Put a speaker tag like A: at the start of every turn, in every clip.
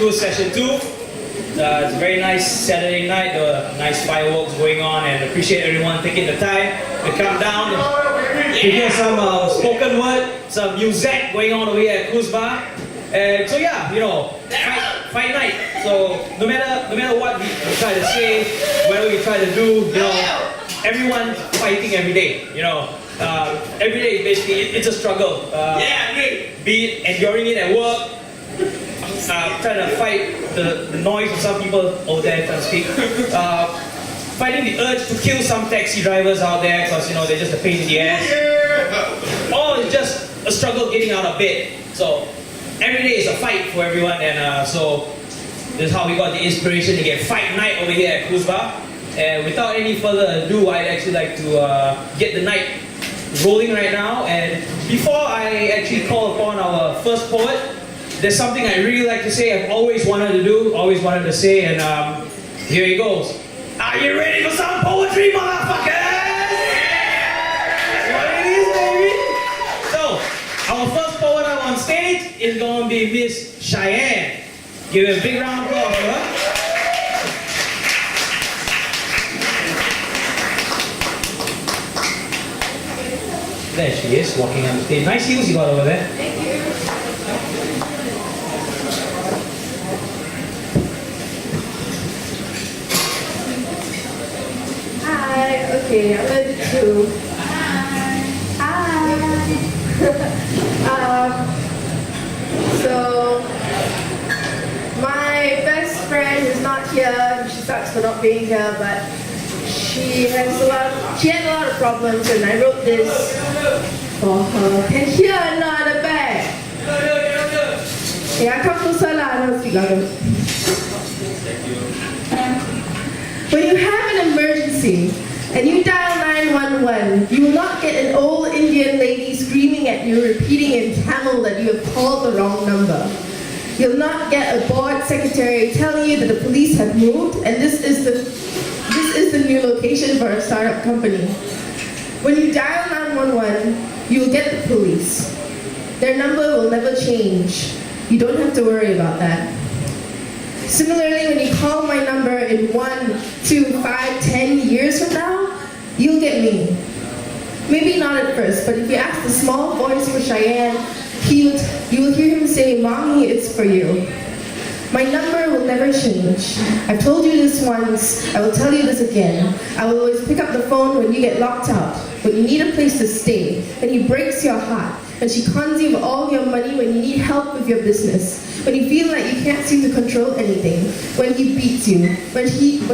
A: cruise session 2. It's a very nice Saturday night. There were nice fireworks going on, and appreciate everyone taking the time to come down to hear some spoken word, some music going on over here at Cruise Bar. And so yeah, you know, fight night. So no matter what we try to say, whatever we try to do, you know, everyone's fighting every day. You know, every day basically it's a struggle. Be it enduring it at work, trying to fight the noise of some people over there, trying to speak. Fighting the urge to kill some taxi drivers out there because, you know, they're just a pain in the ass. Or it's just a struggle getting out of bed. So every day is a fight for everyone, and so this is how we got the inspiration to get fight night over here at Cruise Bar. And without any further ado, I'd actually like to get the night rolling right now. And before I actually call upon our first poet, there's something I really like to say. I've always wanted to do, always wanted to say, and here he goes. Are you ready for some poetry, motherfuckers? That's what it is, baby. So, our first poet up on stage is going to be Miss Cheyenne. Give her a big round of applause for her. There she is, walking on the stage. Nice heels you got over there.
B: Thank you. Hi. Okay, I'm gonna do two. Hi. So my best friend is not here. She sucks for not being here, but she had a lot of problems, and I wrote this for her. And here, another bag. Yeah, come closer, lah. When you have an emergency and you dial 911, you will not get an old Indian lady screaming at you, repeating in Tamil that you have called the wrong number. You'll not get a bored secretary telling you that the police have moved and this is the new location for a startup company. When you dial 911, you will get the police. Their number will never change. You don't have to worry about that. Similarly, when you call my number in 1, 2, 5, 10 years from now, you'll get me. Maybe not at first, but if you ask the small voice for Cheyenne, you will hear him say, "Mommy, it's for you." My number will never change. I've told you this once, I will tell you this again. I will always pick up the phone when you get locked out, when you need a place to stay, when he breaks your heart, when she cons you of all your money, when you need help with your business, when you feel like you can't seem to control anything, when he beats you, when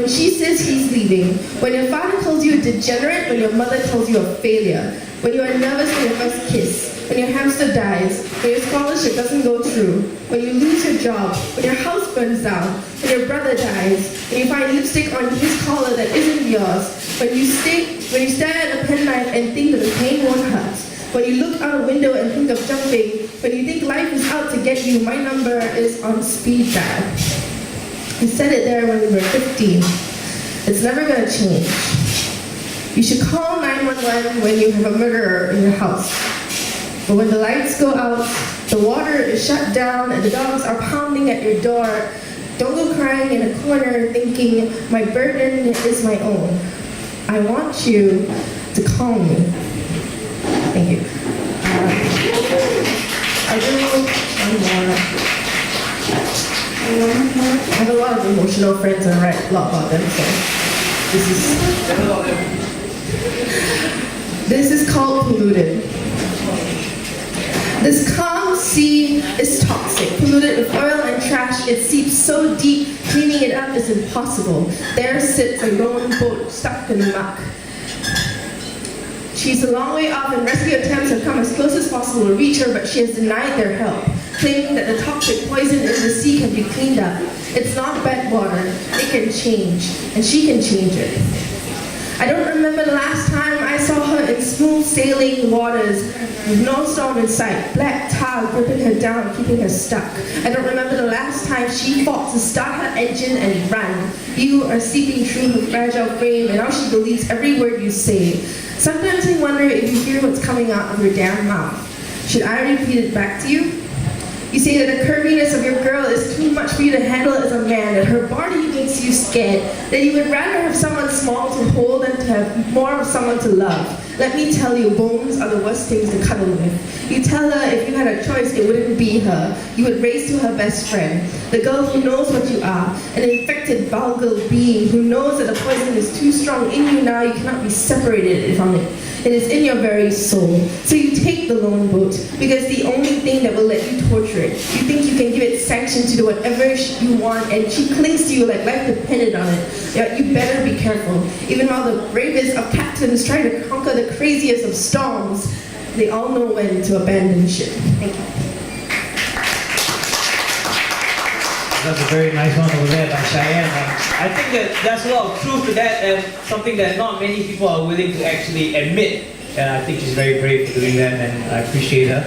B: she says he's leaving, when your father calls you a degenerate, when your mother calls you a failure, when you are nervous for your first kiss, when your hamster dies, when your scholarship doesn't go through, when you lose your job, when your house burns down, when your brother dies, when you find lipstick on his collar that isn't yours, when you stare at a penknife and think that the pain won't hurt, when you look out a window and think of jumping, when you think life is out to get you, my number is on speed dial. We said it there when we were 15. It's never going to change. You should call 911 when you have a murderer in your house. But when the lights go out, the water is shut down, and the dogs are pounding at your door, don't go crying in a corner thinking, my burden is my own. I want you to call me. Thank you. I have a lot of emotional friends and I write a lot about them, so this is called Polluted. This calm sea is toxic, polluted with oil and trash. It seeps so deep, cleaning it up is impossible. There sits a lone boat stuck in the muck. She's a long way off and rescue attempts have come as close as possible to reach her, but she has denied their help, claiming that the toxic poison in the sea can be cleaned up. It's not bad water, it can change, and she can change it. I don't remember the last time I saw her in smooth sailing waters with no storm in sight, black tar gripping her down, keeping her stuck. I don't remember the last time she fought to start her engine and run. You are seeping through her fragile frame, and now she believes every word you say. Sometimes I wonder if you hear what's coming out of your damn mouth. Should I repeat it back to you? You say that the curviness of your girl is too much for you to handle as a man, that her body makes you scared, that you would rather have someone small to hold than to have more of someone to love. Let me tell you, bones are the worst things to cuddle with. You tell her if you had a choice, it wouldn't be her. You would race to her best friend, the girl who knows what you are, an infected, vulgar being who knows that the poison is too strong in you now, you cannot be separated from it. It is in your very soul. So you take the lone boat, because the only thing that will let you torture it. You think you can give it sanction to do whatever you want, and she clings to you like life depended on it. Yet you better be careful. Even while the bravest of captains try to conquer the craziest of storms, they all know when to abandon ship. Thank you.
A: That's a very nice one over there by Cheyenne. I think that there's a lot of truth to that, and something that not many people are willing to actually admit. And I think she's very brave for doing that, and I appreciate her.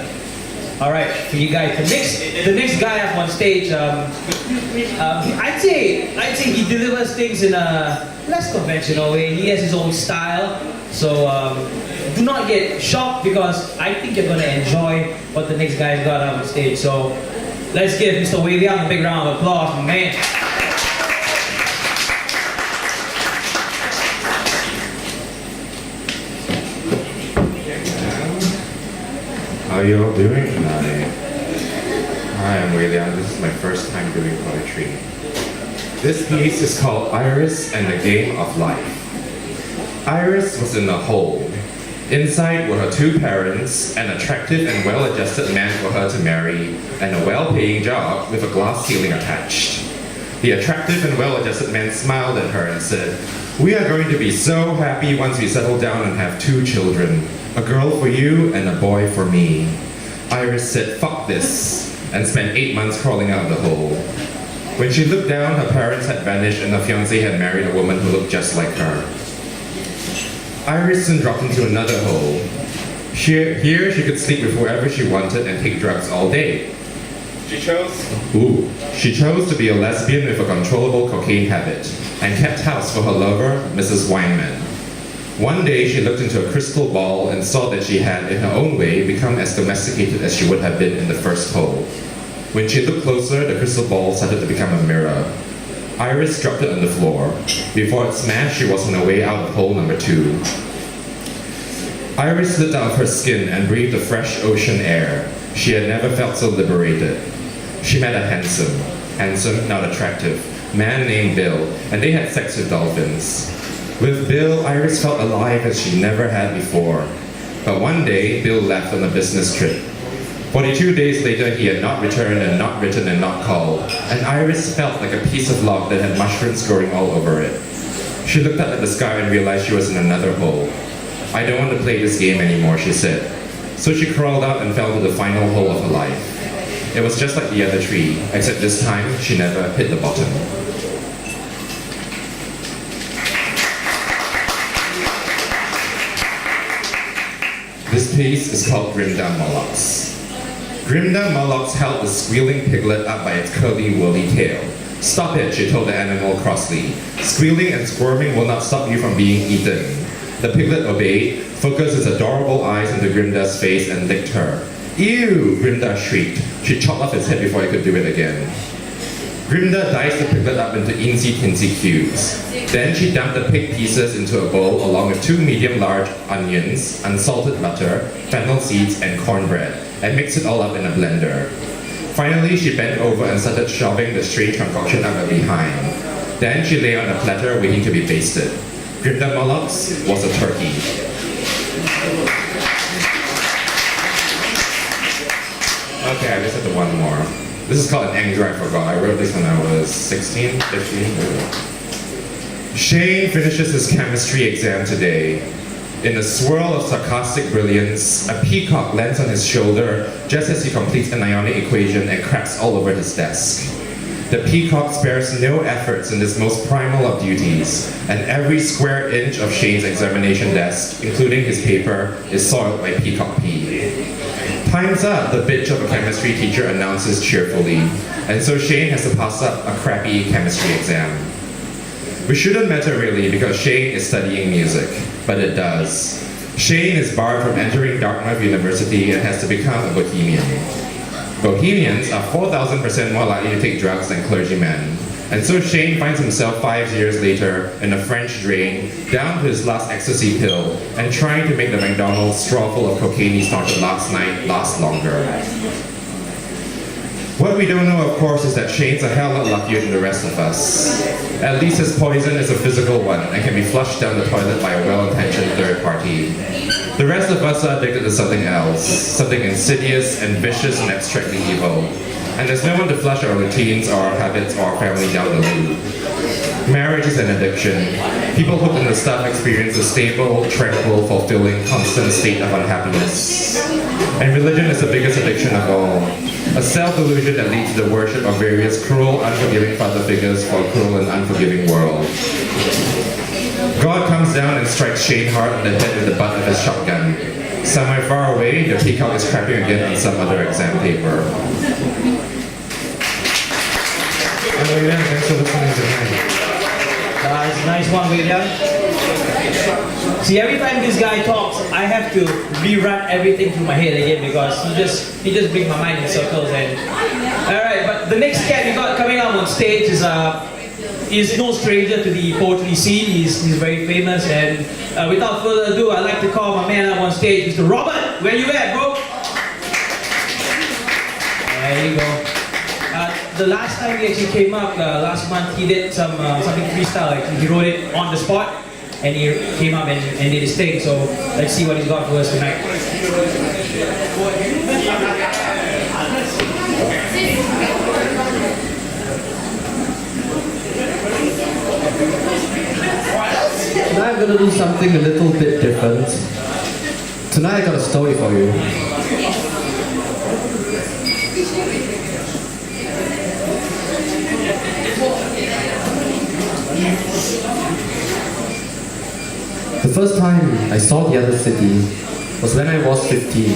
A: All right, for you guys, the next guy up on stage, I'd say he delivers things in a less conventional way. He has his own style, so do not get shocked, because I think you're gonna enjoy what the next guy's got up on stage. So let's give Mr. Kok Wei Liang a big round of applause, my man.
C: How are you all doing tonight? Hi, I'm Wei Liang. This is my first time doing poetry. This piece is called Iris and the Game of Life. Iris was in a hole. Inside were her two parents, an attractive and well-adjusted man for her to marry, and a well-paying job with a glass ceiling attached. The attractive and well-adjusted man smiled at her and said, "We are going to be so happy once we settle down and have two children, a girl for you and a boy for me." Iris said, "Fuck this," and spent 8 months crawling out of the hole. When she looked down, her parents had vanished and her fiancé had married a woman who looked just like her. Iris soon dropped into another hole. Here she could sleep with whoever she wanted and take drugs all day. She chose to be a lesbian with a controllable cocaine habit, and kept house for her lover, Mrs. Weinman. One day she looked into a crystal ball and saw that she had, in her own way, become as domesticated as she would have been in the first hole. When she looked closer, the crystal ball started to become a mirror. Iris dropped it on the floor. Before it smashed, she was on her way out of hole number 2. Iris slipped out of her skin and breathed the fresh ocean air. She had never felt so liberated. She met a handsome, not attractive, man named Bill, and they had sex with dolphins. With Bill, Iris felt alive as she never had before. But one day, Bill left on a business trip. 42 days later, he had not returned and not written and not called, and Iris felt like a piece of log that had mushrooms growing all over it. She looked up at the sky and realized she was in another hole. "I don't want to play this game anymore," she said. So she crawled out and fell to the final hole of her life. It was just like the other 3, except this time, she never hit the bottom. This piece is called Grimda Molochs. Grimda Molochs held the squealing piglet up by its curly, woolly tail. "Stop it," she told the animal crossly. "Squealing and squirming will not stop you from being eaten." The piglet obeyed, focused its adorable eyes into Grimda's face and licked her. "Ew!" Grimda shrieked. She chopped off its head before it could do it again. Grimda diced the piglet up into teensy cubes. Then she dumped the pig pieces into a bowl along with 2 medium-large onions, unsalted butter, fennel seeds, and cornbread, and mixed it all up in a blender. Finally, she bent over and started shoving the strange concoction up her behind. Then she lay on a platter waiting to be basted. Grimda Molochs was a turkey. Okay, I just have one more. This is called An Anger I Forgot. I wrote this when I was 16, 15. Shane finishes his chemistry exam today. In a swirl of sarcastic brilliance, a peacock lands on his shoulder just as he completes an ionic equation and cracks all over his desk. The peacock spares no efforts in this most primal of duties, and every square inch of Shane's examination desk, including his paper, is soiled by peacock pee. "Time's up," the bitch of a chemistry teacher announces cheerfully, and so Shane has to pass up a crappy chemistry exam. Which shouldn't matter really, because Shane is studying music, but it does. Shane is barred from entering Dartmouth University and has to become a bohemian. Bohemians are 4,000% more likely to take drugs than clergymen. And so Shane finds himself 5 years later in a French drain, down to his last ecstasy pill, and trying to make the McDonald's straw full of cocaine he started last night last longer. What we don't know, of course, is that Shane's a hell lot luckier than the rest of us. At least his poison is a physical one and can be flushed down the toilet by a well-intentioned third party. The rest of us are addicted to something else, something insidious and vicious and abstractly evil. And there's no one to flush our routines or our habits or our family down the loop. Marriage is an addiction. People hooked on the stuff experience a stable, tranquil, fulfilling, constant state of unhappiness. And religion is the biggest addiction of all. A self-delusion that leads to the worship of various cruel, unforgiving father figures for a cruel and unforgiving world. God comes down and strikes Shane hard on the head with the butt of his shotgun. Somewhere far away, the peacock is crapping again on some other exam paper. Hello, yeah, thanks for listening tonight.
A: It's a nice one, William. See, every time this guy talks, I have to rerun everything through my head again because he just brings my mind in circles. And all right, but the next cat we got coming up on stage is no stranger to the poetry scene. He's very famous, and without further ado, I'd like to call my man up on stage, Mr. Robert. Where you at, bro? There you go. The last time he actually came up, last month, he did something freestyle. Actually, he wrote it on the spot, and he came up and did his thing. So let's see what he's got for us tonight.
D: Tonight I'm going to do something a little bit different. Tonight I got a story for you. The first time I saw the other city was when I was 15.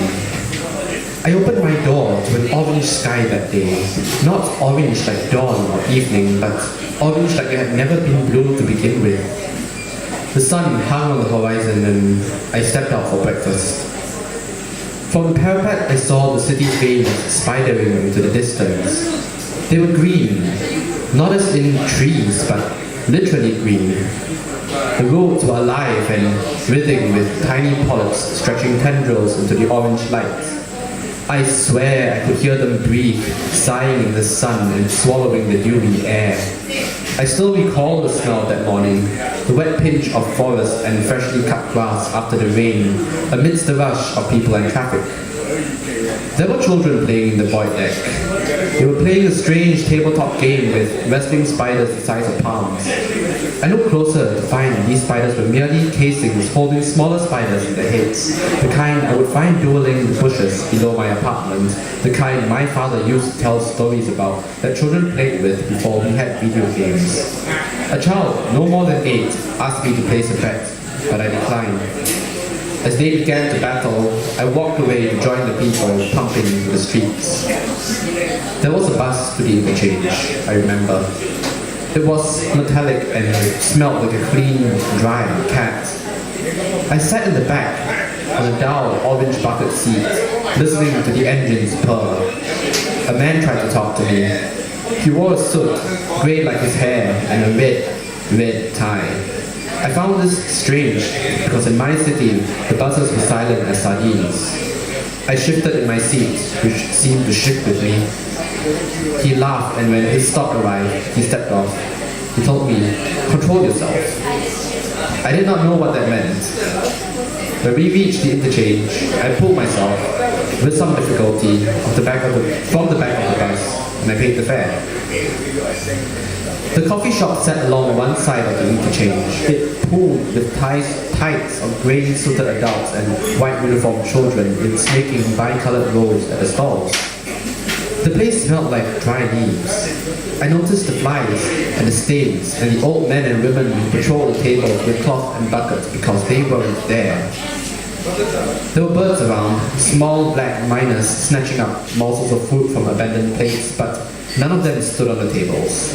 D: I opened my door to an orange sky that day. Not orange like dawn or evening, but orange like it had never been blue to begin with. The sun hung on the horizon and I stepped out for breakfast. From the parapet I saw the city's veins spidering into the distance. They were green, not as in trees, but literally green. The roads were alive and writhing with tiny polyps stretching tendrils into the orange light. I swear I could hear them breathe, sighing in the sun and swallowing the dewy air. I still recall the smell of that morning, the wet pinch of forest and freshly cut grass after the rain, amidst the rush of people and traffic. There were children playing in the void deck. They were playing a strange tabletop game with wrestling spiders the size of palms. I looked closer to find these spiders were merely casings holding smaller spiders in their heads, the kind I would find dueling in the bushes below my apartment, the kind my father used to tell stories about that children played with before we had video games. A child, no more than 8, asked me to place a bet, but I declined. As they began to battle, I walked away to join the people pumping the streets. There was a bus to the interchange, I remember. It was metallic and smelled like a clean, dry cat. I sat in the back on a dull orange bucket seat, listening to the engines purr. A man tried to talk to me. He wore a suit, grey like his hair, and a red tie. I found this strange because in my city, the buses were silent as sardines. I shifted in my seat, which seemed to shift with me. He laughed, and when his stop arrived, he stepped off. He told me, "Control yourself." I did not know what that meant. When we reached the interchange, I pulled myself, with some difficulty, from the back of the bus, and I paid the fare. The coffee shop sat along one side of the interchange. It pooled with tights of grey-suited adults and white-uniformed children in snaking bi-coloured rows at the stalls. The place smelled like dry leaves. I noticed the flies and the stains and the old men and women who patrolled the tables with cloth and buckets because they weren't there. There were birds around, small black miners snatching up morsels of food from abandoned plates, but none of them stood on the tables.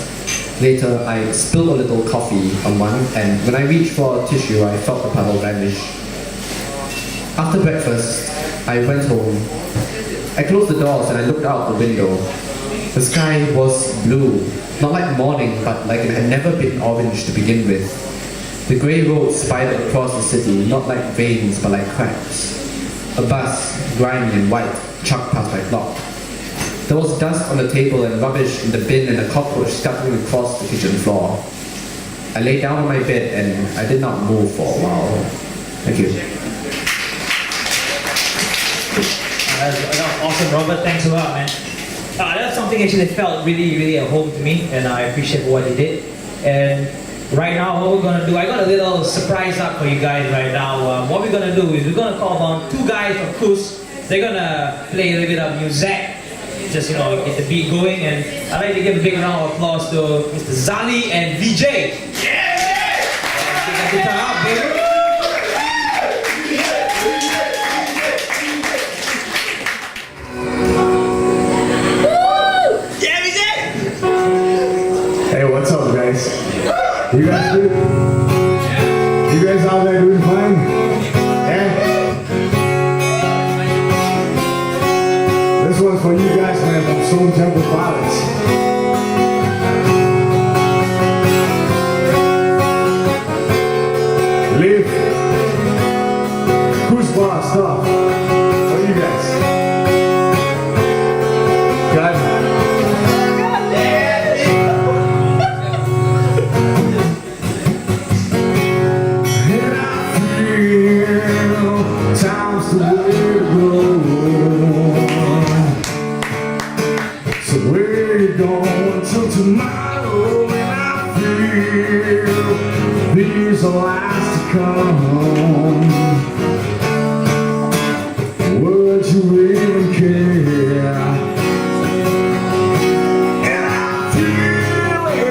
D: Later, I spilled a little coffee on one, and when I reached for a tissue, I felt the puddle vanish. After breakfast, I went home. I closed the doors and I looked out the window. The sky was blue, not like morning, but like it had never been orange to begin with. The grey roads spidered across the city, not like veins, but like cracks. A bus, grimy and white, chugged past my block. There was dust on the table and rubbish in the bin and a cockroach scuttling across the kitchen floor. I lay down on my bed and I did not move for a while. Thank you.
A: That's awesome, Robert. Thanks a lot, man. That's something actually that felt really, really at home to me, and I appreciate what he did. And right now, what we're gonna do, I got a little surprise up for you guys right now. What we're gonna do is we're gonna call on two guys from Kus. They're gonna play a little bit of music, just get the beat going. And I'd like to give a big round of applause to Mr. Zali and VJ. Yeah! Take that guitar out, baby.
E: What's up, guys? You guys good? You guys out there doing fine? Yeah? This one's for you guys, man, from Stone Temple Pilots. Live. Who's boss stuff? For you guys. God. Time's the way to go. So where you going till tomorrow? And I feel these are last to come. Would you even care? And I feel it.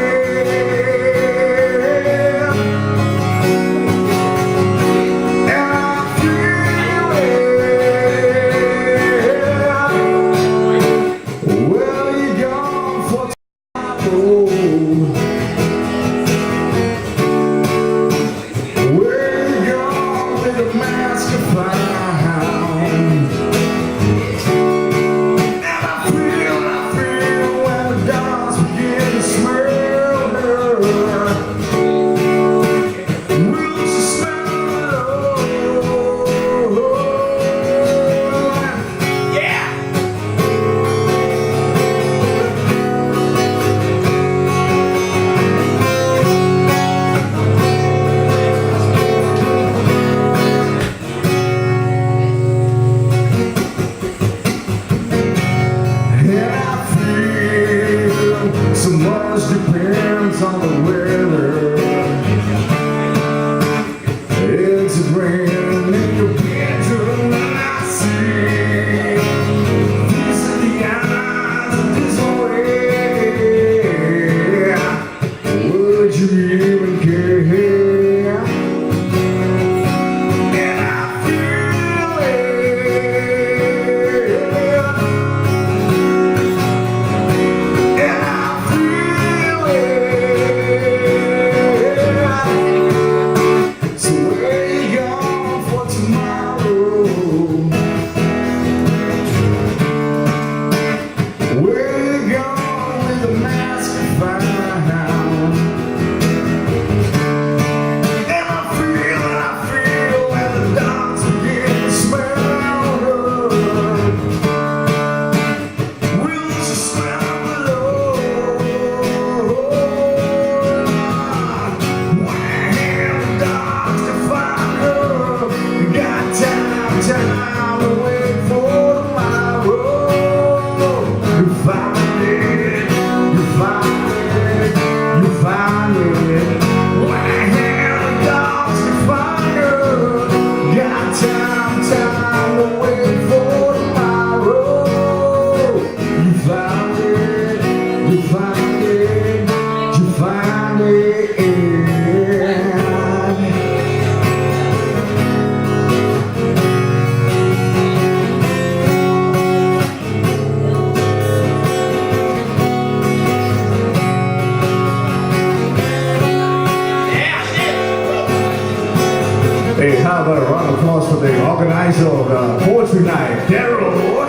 E: Hey, how about a round of applause for the organizer of the poetry night, Darryl.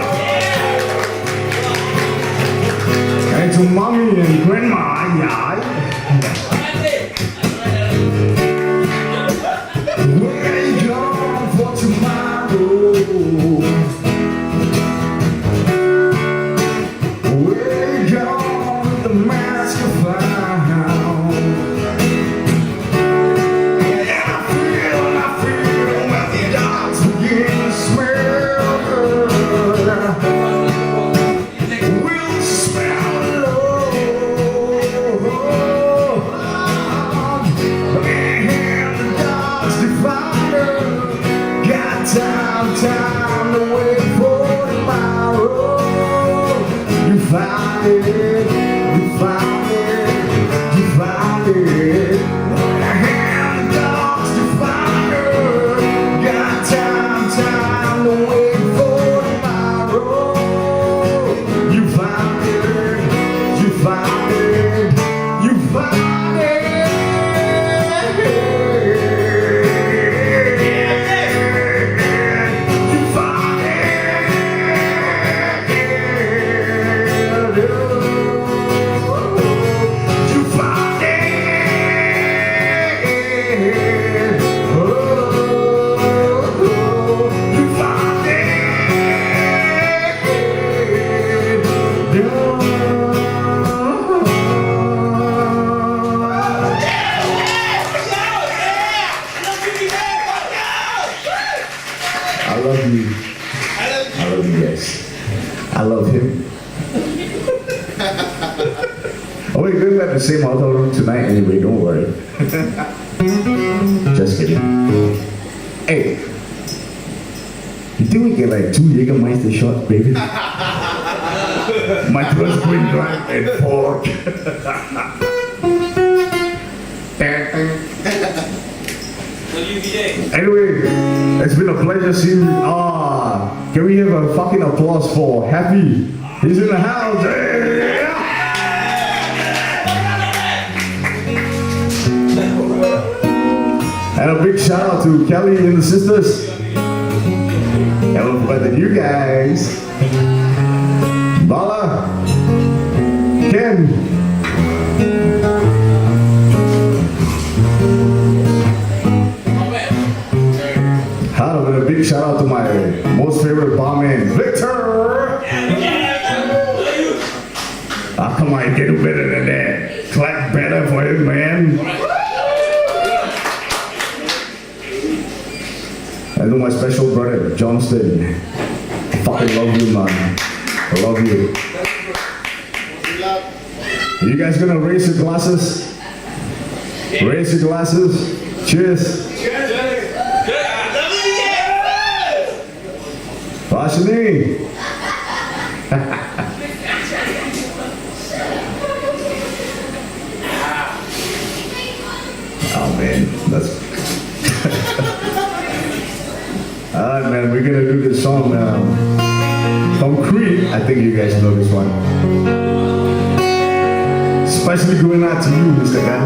E: And to mommy and grandma, yeah. Where you going for tomorrow? Where you going with the mask of found? And I feel when the dogs begin to smell good. We'll smell love. And the dogs define her. Got time to wait for tomorrow. You found it, you found it, you found it. And the dogs define her. Got time to wait for tomorrow. You found it, you found it, you found it. You found it. You found it. Oh, you found I love you. I love you guys. I love him. Oh, we're going back to the same hotel room tonight anyway, don't worry. Just kidding. Hey, you think we get like 2 Jägermeister shots, baby? My first green knife and fork. Anyway, it's been a pleasure seeing you. Can we have a fucking applause for Happy? He's in the house. Hey! And a big shout out to Kelly and the sisters. Hello, brother, you guys. Bala, Ken. Hello, and a big shout out to my most favorite barman, Victor. Come on, get better than that. Clap better for him, man. I know my special brother, Johnston. I fucking love you, man. I love you. You guys gonna raise your glasses? Raise your glasses. Cheers. Varshini. Oh man, that's. Alright, man, we're gonna do this song from Creed. I think you guys know this one. Especially going out to you, Mr. Guy.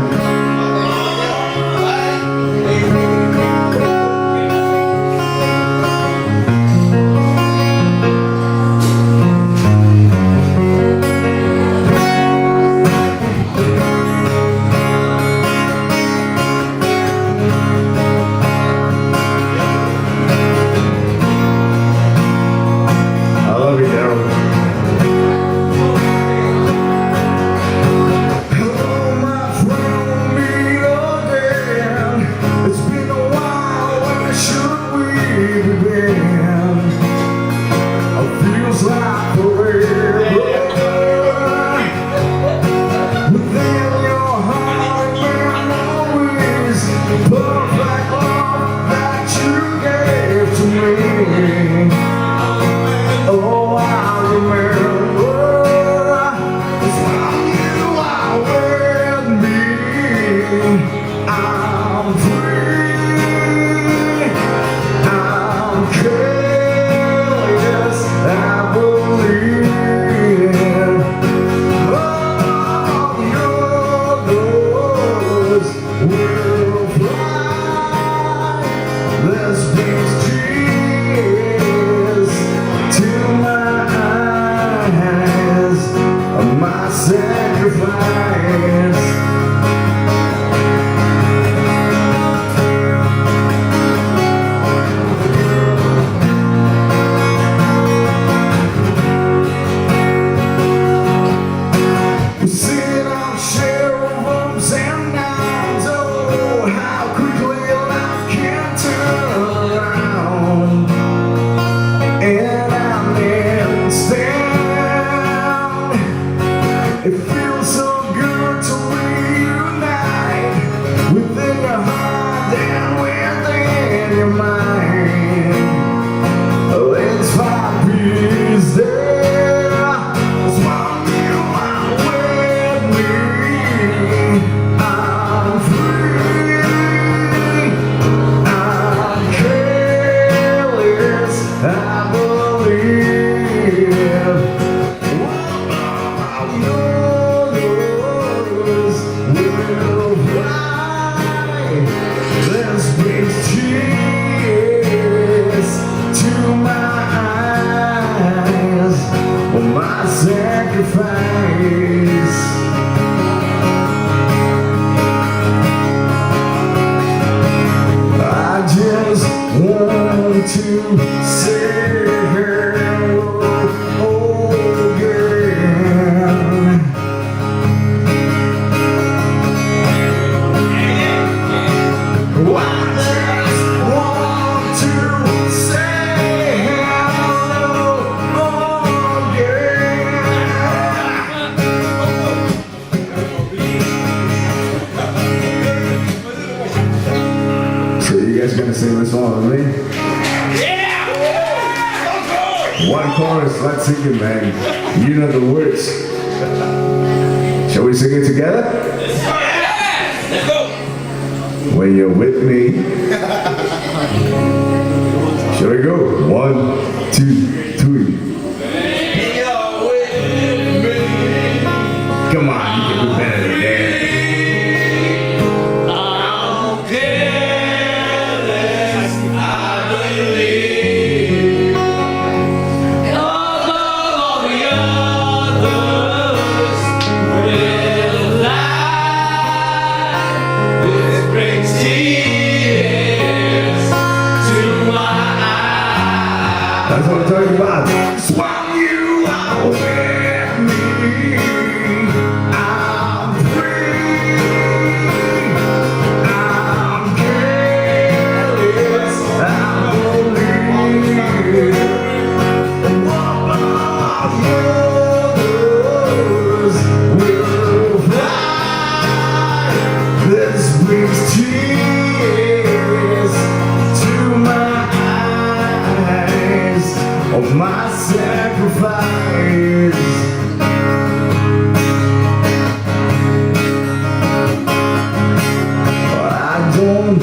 E: Oh, my friend, say hello again. I just want to say hello again. So you guys gonna sing this song with me? One chorus, let's sing it, man. You know the words. Shall we sing it together?
A: Let's go.
E: When you're with me. Shall we go? 1, 2, 3. Come on, you can do better than that.
A: I'm careless, I believe. Among all the others will lie. This brings tears to my eyes.
E: That's what I'm talking about. Swung you out with me. I'm free. I'm careless. I believe. One of yours will fly. This brings tears to my eyes of my sacrifice. I don't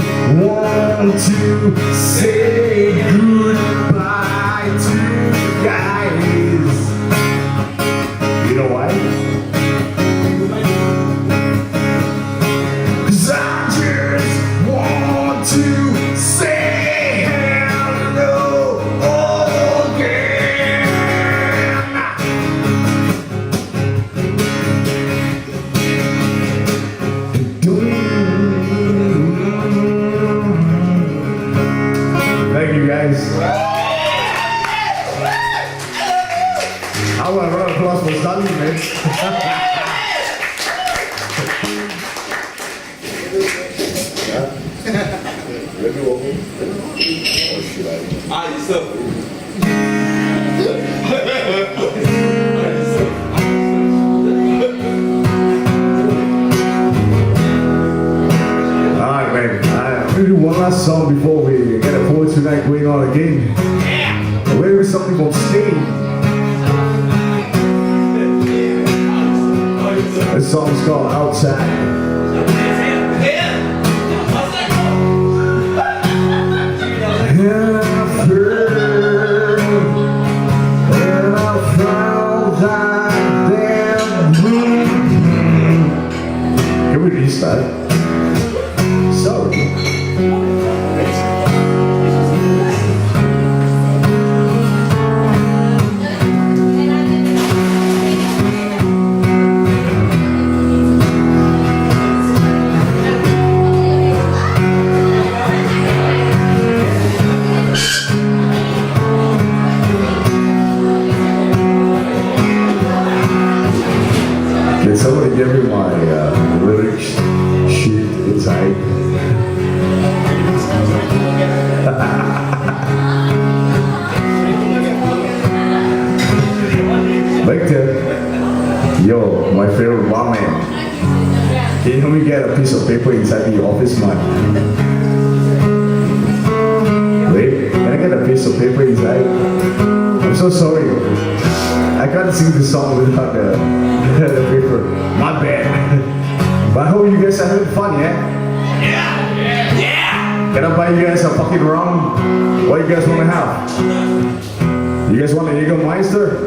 E: want to say goodbye to you guys. You know why? 'Cause I just want to say hello again. Thank you guys. How about a round of applause for Zali, man? Alright, man. I'm gonna do one last song before we get a poetry night going on again. We're gonna do something from Sting. This song's called Outside. And I fell, and I found that damn room. Can we restart? Sorry. Can somebody give me my lyrics sheet inside? Victor, yo, my favorite barman. Can you help me get a piece of paper inside the office, man? Wait, can I get a piece of paper inside? I'm so sorry. I can't sing the song without the paper. My bad. But I hope you guys are having fun, yeah? Yeah! Can I buy you guys a fucking round? What you guys want to have? You guys want a Jägermeister?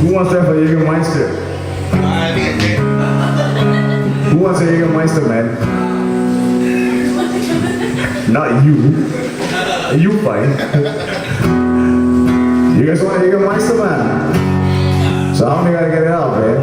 E: Who wants to have a Jägermeister? Who wants a Jägermeister, man? Not you. You fine. You guys want a Jägermeister, man? So how many gotta get it out, man?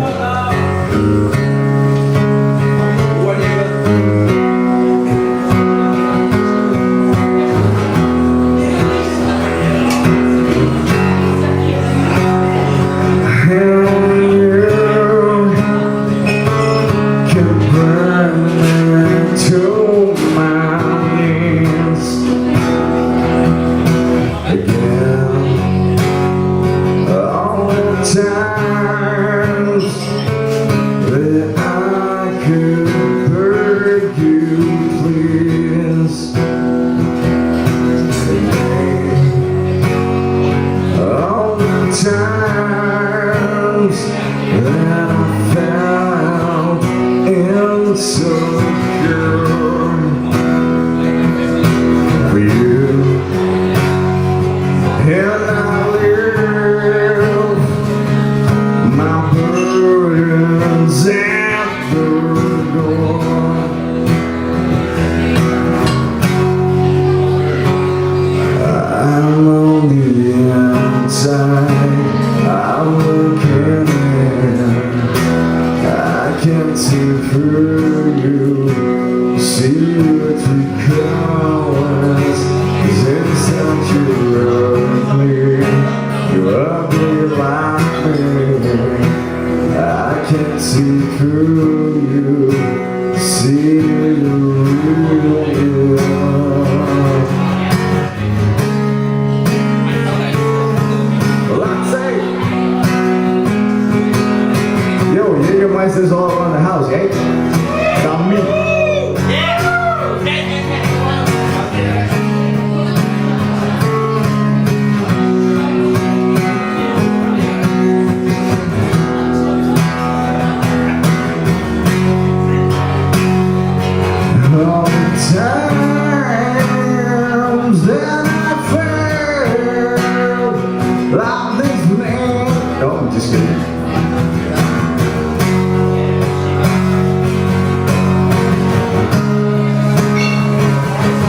E: can't see through you, see the real you. Well, I'm saying, yo, Jägermeister's all around the house, eh? Got me. All the times that I felt like this man. No, I'm just kidding.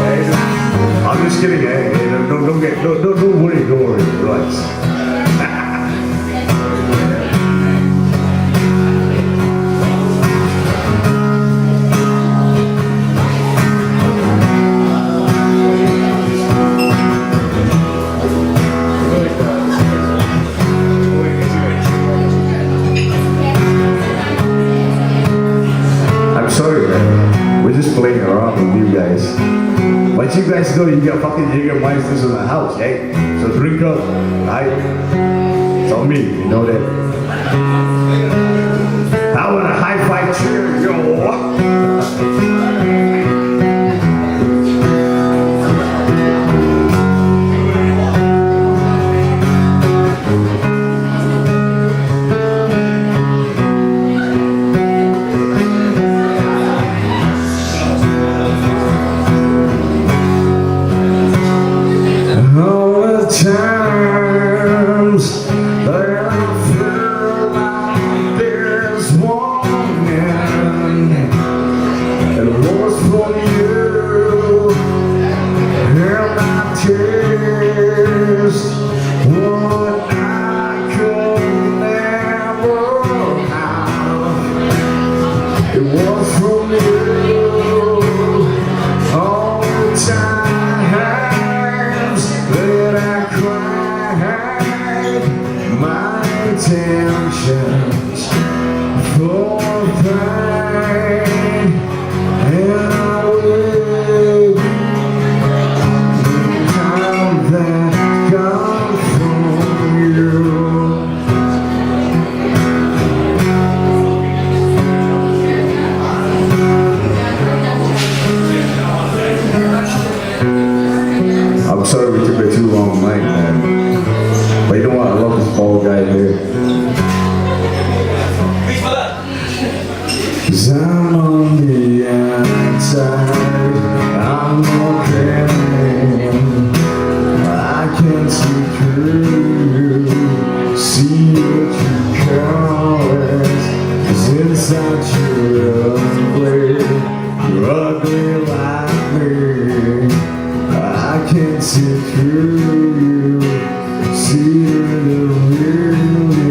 E: Hey, I'm just kidding. Hey, don't worry, relax. Sorry, man. We're just playing around with you guys. But you guys know you got fucking Jägermeisters in the house, eh? So drink up, right? It's on me, you know that. I want a high five cheer, yo. Times that I feel like this morning, it was from you, and I taste what I could never have. It was from you all the times that I cried my intentions for pain, and I will the time that comes from you. I'm sorry we took a too long night, man. But you know what? I love this bald guy here. Cause I'm on the outside, I'm okay. I can't see through you, see what you call it. Cause inside you're ugly like me. I can't see through you, see the real you.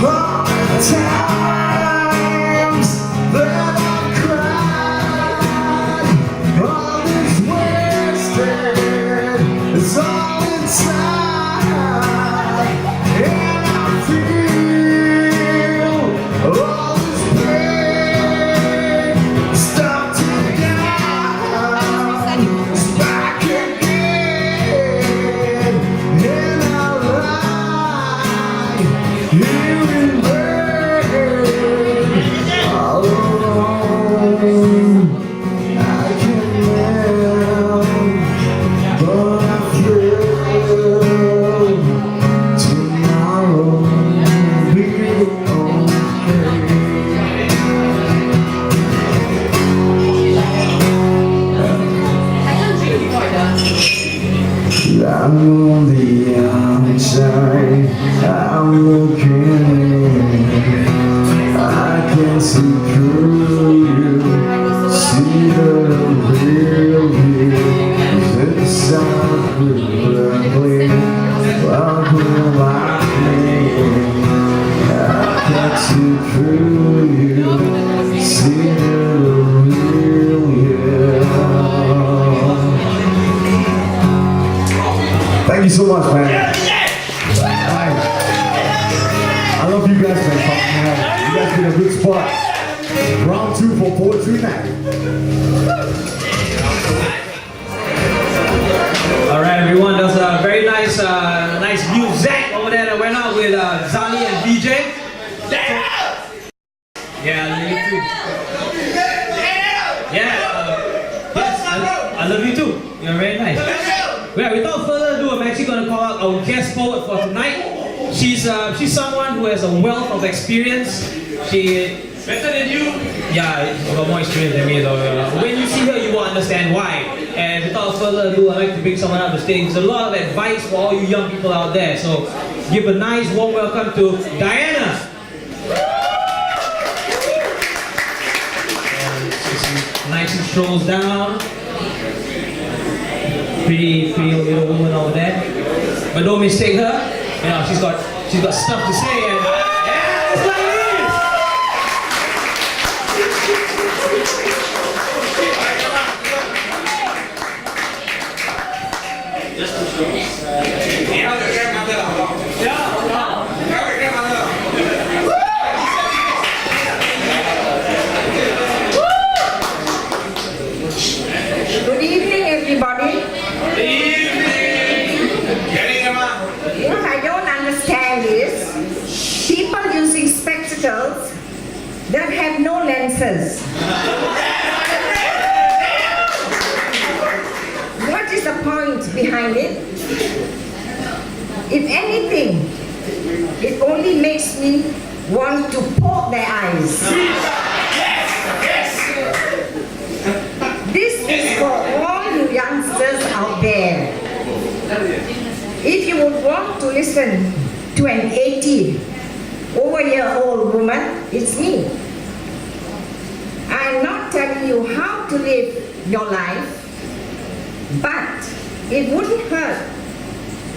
E: All the times that I cried, all is wasted. It's all inside, and I feel all this pain stop to die. It's back again, and I lie here in bed all alone. I can't live, but I feel tomorrow will be okay. I'm on the outside, I'm looking in. I can see through you, see the real you. Cause inside we're ugly, ugly like me. I can't see through you, Thank you so much, man. I love you guys, man. You guys been a good spot. Round 2 for poetry night.
A: All right, everyone. That's a very nice, nice music over there that went out with Zali and VJ. Yeah, I love you too. Yeah, yes, I love you too. You're very nice. Yeah, without further ado, I'm actually going to call out our guest poet for tonight. She's someone who has a wealth of experience. She better than you. Yeah, got more experience than me though. When you see her, you will understand why. And without further ado, I'd like to bring someone up the stage. There's a lot of advice for all you young people out there. So give a nice warm welcome to Diana. Nice and strolls down. Pretty little woman over there. But don't mistake her. You know, she's got stuff to say, and yeah, it's like
F: Good evening, everybody. What I don't understand is people using spectacles that have no lenses. What is the point behind it? If anything, it only makes me want to poke their eyes. This is for all you youngsters out there. If you would want to listen to an 80-over-year-old woman, it's me. I'm not telling you how to live your life, but it wouldn't hurt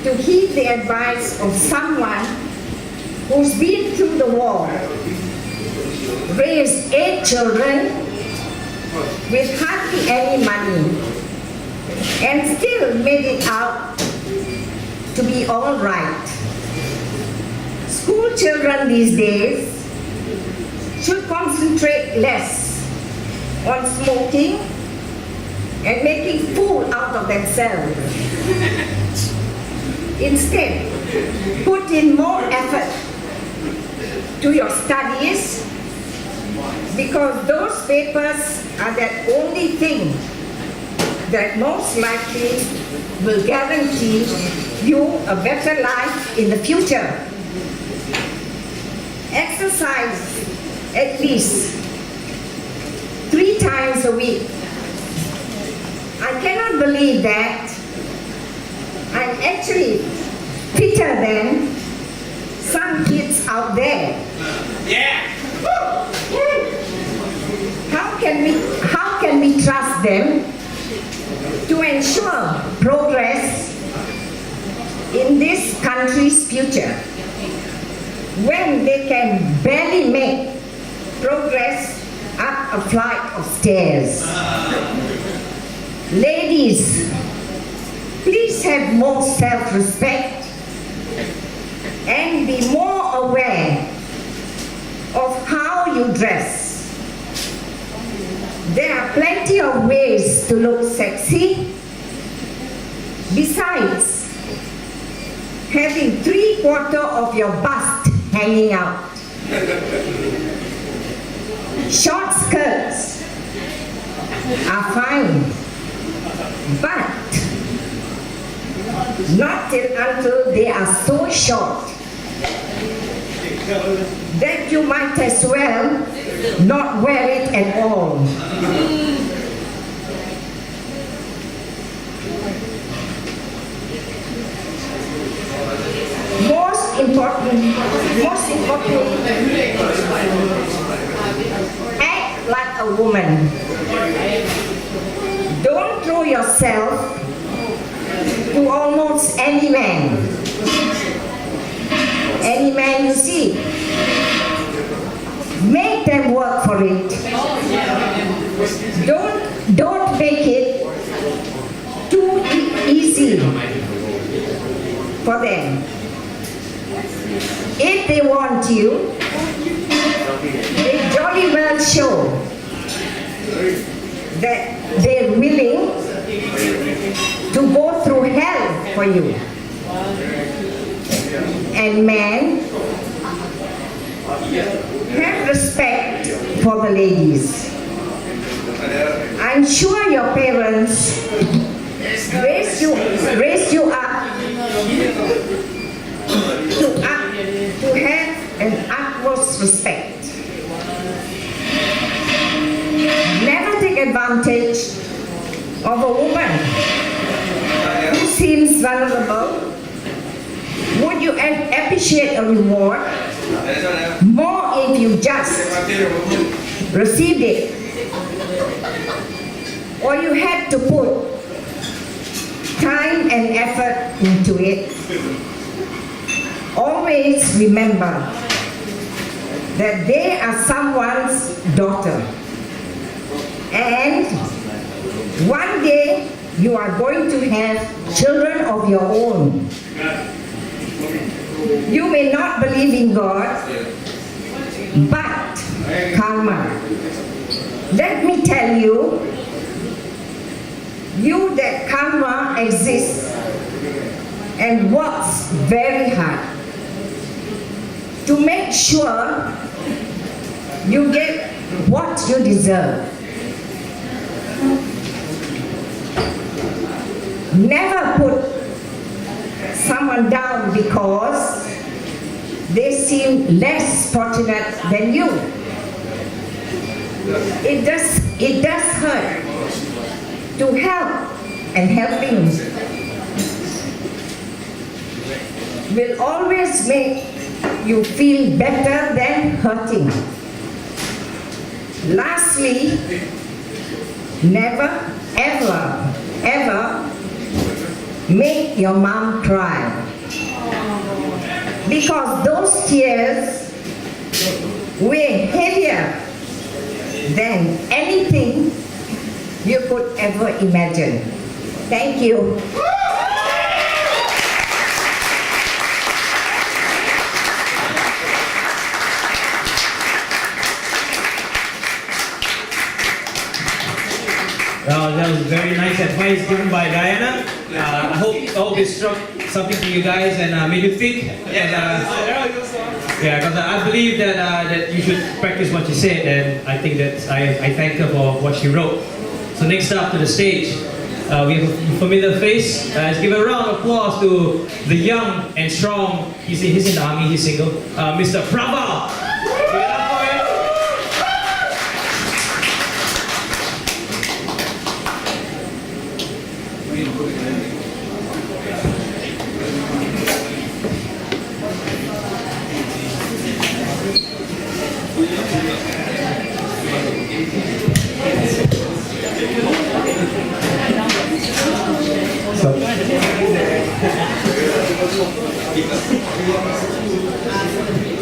F: to heed the advice of someone who's been through the war, raised 8 children with hardly any money, and still made it out to be all right. School children these days should concentrate less on smoking and making fool out of themselves. Instead, put in more effort to your studies, because those papers are the only thing that most likely will guarantee you a better life in the future. Exercise at least 3 times a week. I cannot believe that I'm actually fitter than some kids out there.
A: yeah.
F: How can we trust them to ensure progress in this country's future when they can barely make progress up a flight of stairs? Ladies, please have more self-respect and be more aware of how you dress. There are plenty of ways to look sexy. Besides, having 3/4 of your bust hanging out. Short skirts are fine, but not until they are so short that you might as well not wear it at all. Most importantly, act like a woman. Don't throw yourself to almost any man. Any man you see. Make them work for it. Don't make it too easy. for them. If they want you, they jolly well show that they're willing to go through hell for you. And men, have respect for the ladies. I'm sure your parents raised you up to have an utmost respect. Never take advantage of a woman who seems vulnerable. Would you appreciate a reward more if you just received it? Or you had to put time and effort into it? Always remember that they are someone's daughter. And one day you are going to have children of your own. You may not believe in God, but karma. Let me tell you, that karma exists and works very hard to make sure you get what you deserve. Never put someone down because they seem less fortunate than you. It does hurt to help, and helping will always make you feel better than hurting. Lastly, never, ever make your mom cry, because those tears weigh heavier than anything you could ever imagine. Thank you.
A: Well, that was very nice advice given by Diana. I hope it struck something to you guys and made you think. Because I believe that you should practice what you said, and I think that I thank her for what she wrote. So next up to the stage, we have a familiar face. Let's give a round of applause to the young and strong. He's in the army. He's single. Mr. Praval. Give it up for him.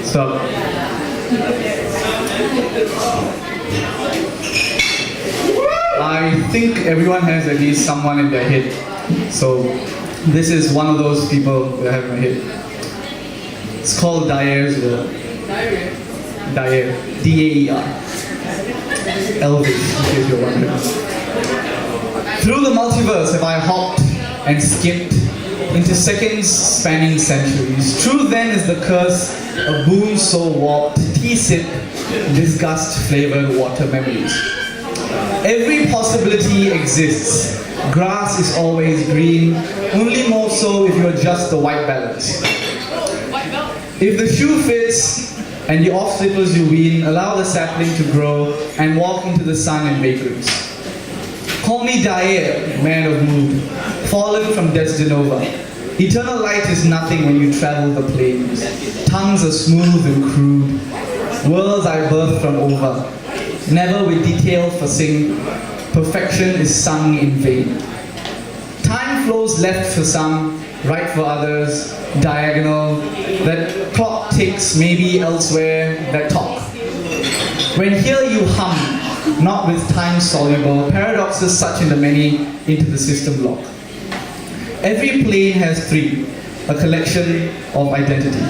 G: Stop. I think everyone has at least someone in their head. So this is one of those people that I have in my head. It's called Dyer's Law. Dyer. D-A-E-R. Elvis, in case you're wondering. Through the multiverse have I hopped and skipped into seconds spanning centuries. True then is the curse, a boon so warped, tea sip, disgust flavored water memories. Every possibility exists. Grass is always green, only more so if you adjust the white balance. If the shoe fits and the off slippers you wean, allow the sapling to grow and walk into the sun and vagrants. Call me Dyer, man of mood, fallen from Desdenova. Eternal light is nothing when you travel the plains. Tongues are smooth and crude. Worlds I birthed from over. Never with detail forsing. Perfection is sung in vain. Time flows left for some, right for others, diagonal. That clock ticks maybe elsewhere that talk. When here you hum, not with time soluble, paradoxes such in the many into the system lock. Every plane has three, a collection of identity.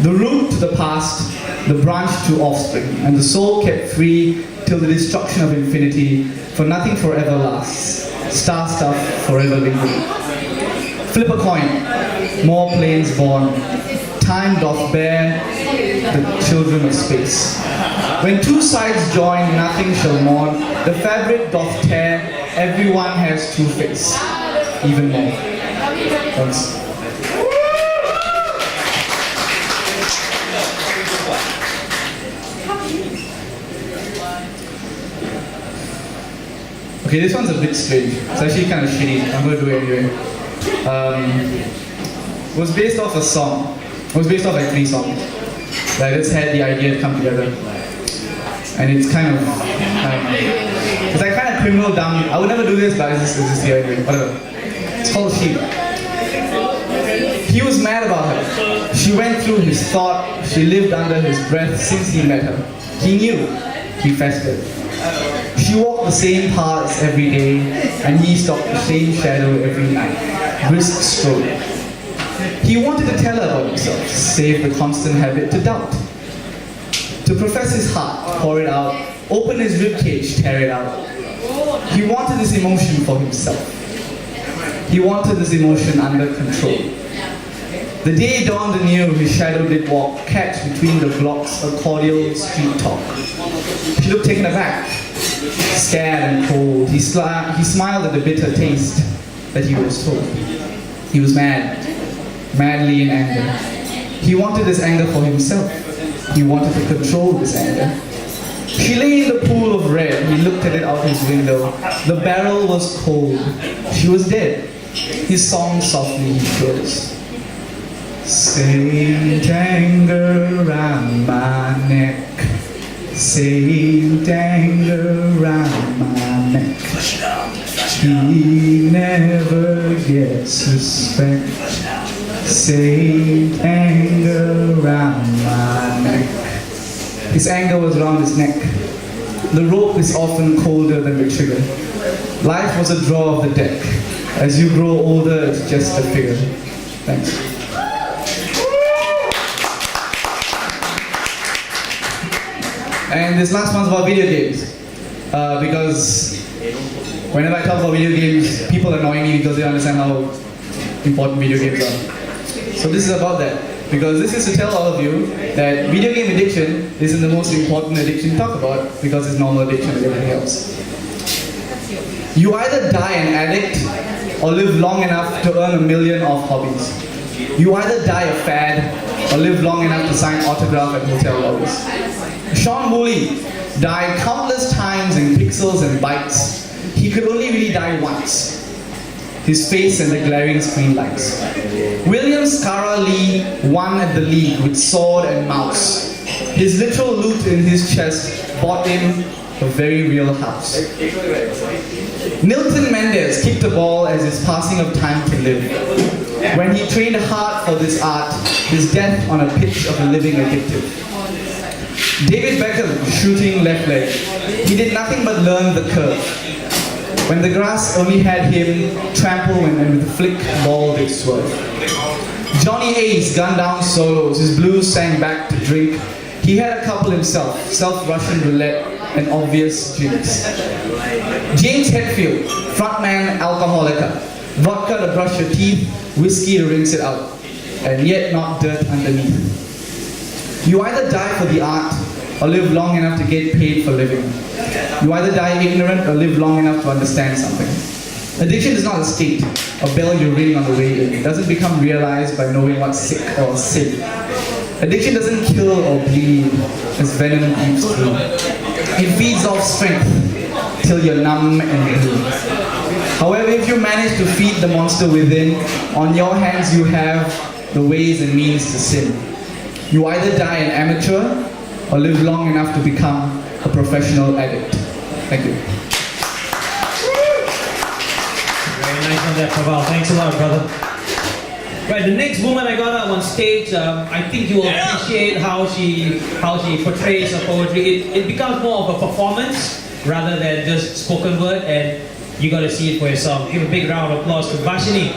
G: The root to the past, the branch to offspring, and the soul kept free till the destruction of infinity, for nothing forever lasts. Star stuff forever lingering. Flip a coin, more planes born. Time doth bear the children of space. When two sides join, nothing shall mourn. The fabric doth tear, everyone has true face. Even more. Thanks. Okay, this one's a bit strange. It's actually kind of shitty. I'm going to do it anyway. It was based off a song. It was based off like 3 songs. I just had the idea to come together. And it's kind of, it's like kind of criminal dumb. I would never do this, but it's just here anyway. Whatever. It's called She. He was mad about her. She went through his thought. She lived under his breath since he met her. He knew. He festered. She walked the same paths every day, and he stalked the same shadow every night. Brisk stroll. He wanted to tell her about himself, save the constant habit to doubt. To profess his heart, pour it out, open his ribcage, tear it out. He wanted this emotion for himself. He wanted this emotion under control. The day dawned anew, his shadow did walk, catch between the blocks, a cordial street talk. She looked taken aback, scared and cold. He smiled at the bitter taste that he was told. He was mad, madly in anger. He wanted this anger for himself. He wanted to control this anger. She lay in the pool of red. He looked at it out his window. The barrel was cold. She was dead. His song softly he chose. Sage anger round my neck. Sage anger round my neck. He never gets respect. Sage anger round my neck. His anger was round his neck. The rope is often colder than the trigger. Life was a draw of the deck. As you grow older, it's just a figure. Thanks. And this last one's about video games. Because whenever I talk about video games, people annoy me because they understand how important video games are. So this is about that. Because this is to tell all of you that video game addiction isn't the most important addiction to talk about, because it's normal addiction and everything else. You either die an addict or live long enough to earn 1 million of hobbies. You either die a fad or live long enough to sign autograph at hotel lobbies. Sean Woolley died countless times in pixels and bytes. He could only really die once. His face and the glaring screen lights. William Scarra Lee won at the league with sword and mouse. His literal loot in his chest bought him a very real house. Nilton Mendez kicked a ball as his passing of time to live. When he trained hard for this art, his death on a pitch of a living addictive. David Beckham shooting left leg. He did nothing but learn the curve. When the grass only had him trample and with a flick, ball did swerve. Johnny Ace gunned down solos, his blues sang back to drink. He had a couple himself, self-Russian roulette and obvious jinx. James Hetfield, frontman alcoholica. Vodka to brush your teeth, whiskey to rinse it out. And yet not dirt underneath. You either die for the art or live long enough to get paid for living. You either die ignorant or live long enough to understand something. Addiction is not a state, a bell you ring on the way in. It doesn't become realized by knowing what's sick or sin. Addiction doesn't kill or bleed as venom eats through. It feeds off strength till you're numb and blue. However, if you manage to feed the monster within, on your hands you have the ways and means to sin. You either die an amateur or live long enough to become a professional addict. Thank you.
A: Very nice on that, Praval. Thanks a lot, brother. Right, the next woman I got up on stage, I think you will appreciate how she portrays her poetry. It becomes more of a performance rather than just spoken word, and you got to see it for yourself. Give a big round of applause to Varshini.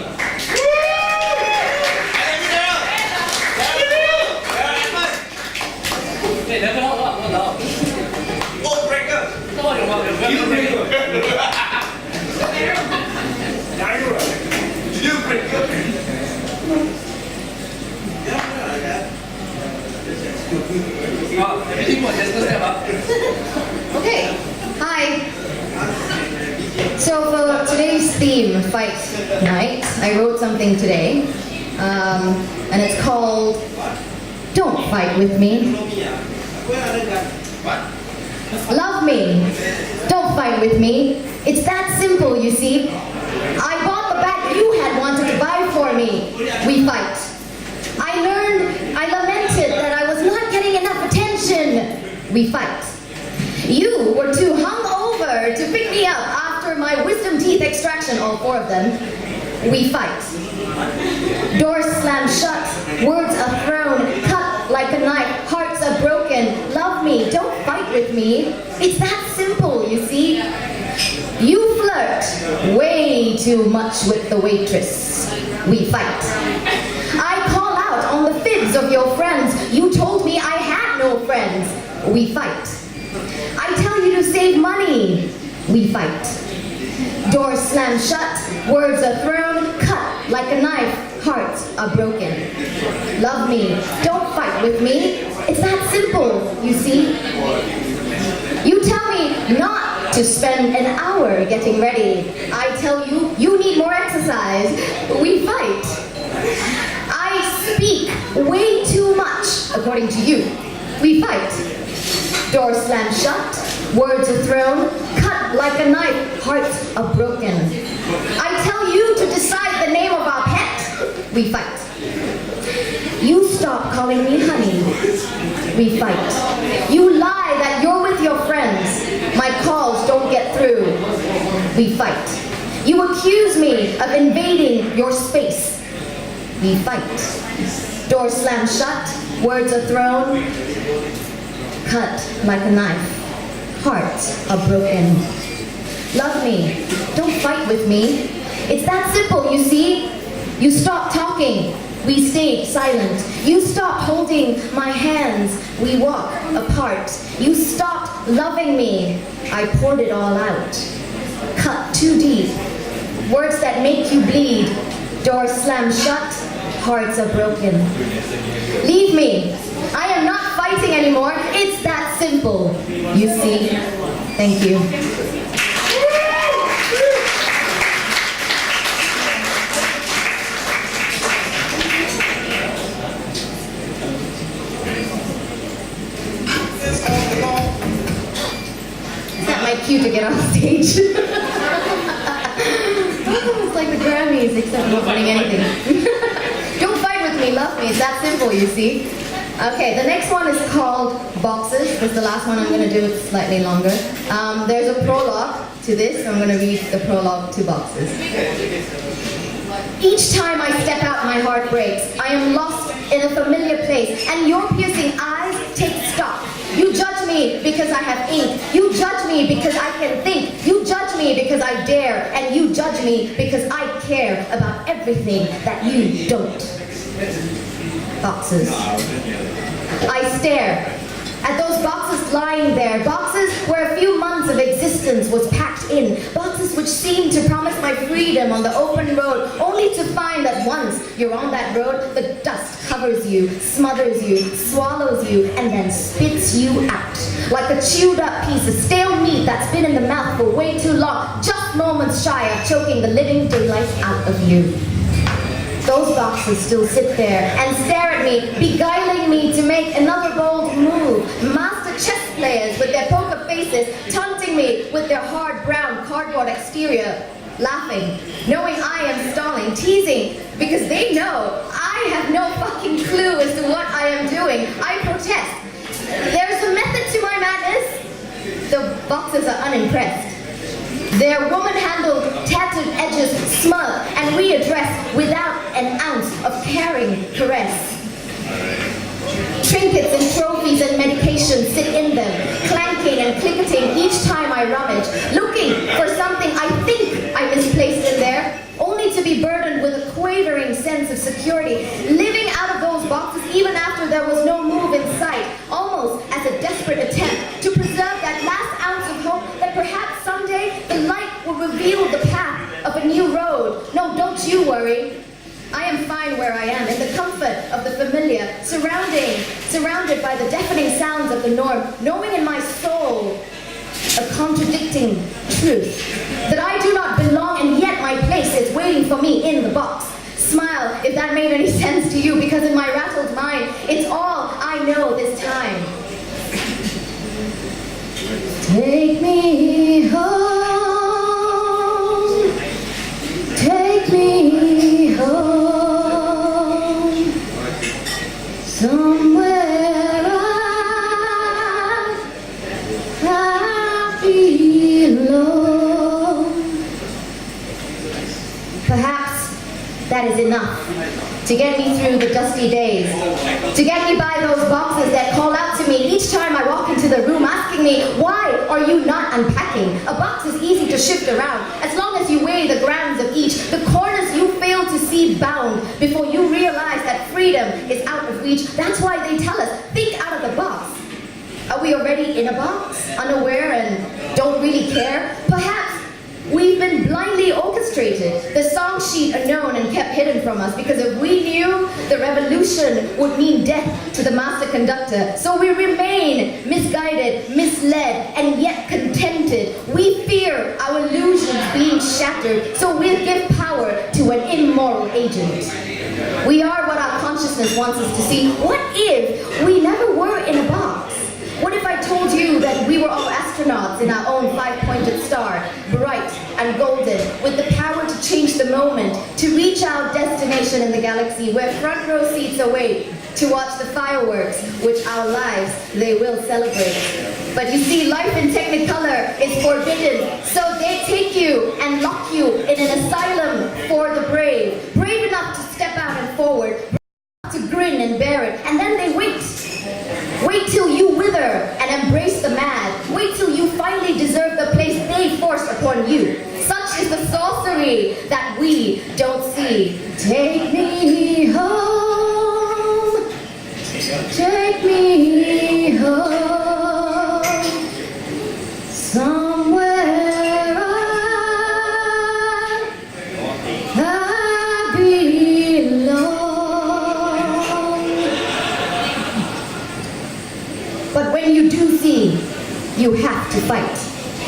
H: Okay, hi. So for today's theme, Fight Night, I wrote something today, and it's called Don't Fight With Me. Love me. Don't fight with me. It's that simple, you see. I bought the bag you had wanted to buy for me. We fight. I lamented that I was not getting enough attention. We fight. You were too hungover to pick me up after my wisdom teeth extraction, all 4 of them. We fight. Doors slammed shut, words are thrown, cut like a knife, hearts are broken. Love me, don't fight with me. It's that simple, you see. You flirt way too much with the waitress. We fight. I call out on the fibs of your friends. You told me I had no friends. We fight. I tell you to save money. We fight. Doors slammed shut, words are thrown, cut like a knife, hearts are broken. Love me, don't fight with me. It's that simple, you see. You tell me not to spend an hour getting ready. I tell you, you need more exercise. We fight. I speak way too much, according to you. We fight. Doors slammed shut, words are thrown, cut like a knife, hearts are broken. I tell you to decide the name of our pet. We fight. You stop calling me honey. We fight. You lie that you're with your friends. My calls don't get through. We fight. You accuse me of invading your space. We fight. Doors slammed shut, words are thrown, cut like a knife, hearts are broken. Love me, don't fight with me. It's that simple, you see. You stop talking, we stayed silent. You stopped holding my hands, we walk apart. You stopped loving me, I poured it all out. Cut too deep, words that make you bleed. Doors slammed shut, hearts are broken. Leave me, I am not fighting anymore. It's that simple, you see. Thank you. Is that my cue to get off stage? Oh, it's like the Grammys, except not winning anything. Don't fight with me, love me. It's that simple, you see. Okay, the next one is called Boxes. This is the last one I'm going to do. It's slightly longer. There's a prologue to this. So I'm going to read the prologue to Boxes. Each time I step out, my heart breaks. I am lost in a familiar place, and your piercing eyes take stock. You judge me because I have ink. You judge me because I can think. You judge me because I dare. And you judge me because I care about everything that you don't. Boxes. I stare at those boxes lying there. Boxes where a few months of existence was packed in. Boxes which seemed to promise my freedom on the open road, only to find that once you're on that road, the dust covers you, smothers you, swallows you, and then spits you out. Like a chewed up piece of stale meat that's been in the mouth for way too long, just moments shy of choking the living daylight out of you. Those boxes still sit there and stare at me, beguiling me to make another bold move. Master chess players with their poker faces, taunting me with their hard brown cardboard exterior, laughing, knowing I am stalling, teasing, because they know I have no fucking clue as to what I am doing. I protest. There's a method to my madness. The boxes are unimpressed. Their woman-handled, tattered edges smug and readdressed without an ounce of caring caress. Trinkets and trophies and medication sit in them, clanking and clicketing each time I rummage, looking for something I think I misplaced in there, only to be burdened with a quavering sense of security, living out of those boxes even after there was no move in sight, almost as a desperate attempt to preserve that last ounce of hope that perhaps someday you worry. I am fine where I am, in the comfort of the familiar, surrounded by the deafening sounds of the norm, knowing in my soul a contradicting truth, that I do not belong and yet my place is waiting for me in the box. Smile if that made any sense to you, because in my rattled mind, it's all I know this time. Take me home, take me home, somewhere I belong. Perhaps that is enough to get me through the dusty days, to get me by those boxes that call out to me each time I walk into the room asking me, why are you not unpacking? A box is easy to shift around, as long as you weigh the grams of each, the corners you fail to see bound before you realize that freedom is out of reach. That's why they tell us, think out of the box. Are we already in a box, unaware and don't really care? Perhaps we've been blindly orchestrated, the song sheet unknown and kept hidden from us, because if we knew, the revolution would mean death to the master conductor. So we remain misguided, misled, and yet contented. We fear our illusions being shattered, so we give power to an immoral agent. We are what our consciousness wants us to see. What if we never were in a box? What if I told you that we were all astronauts in our own five-pointed star, bright and golden, with the power to change the moment, to reach our destination in the galaxy, where front row seats await to watch the fireworks, which our lives they will celebrate. But you see, life in Technicolor is forbidden, so they take you and lock you in an asylum for the brave enough to step out and forward, brave enough to grin and bear it, and then they wait. Wait till you wither and embrace the mad. Wait till you finally deserve the place they forced upon you. Such is the sorcery that we don't see. Take me home. Take me home. Somewhere I belong. But when you do see, you have to fight.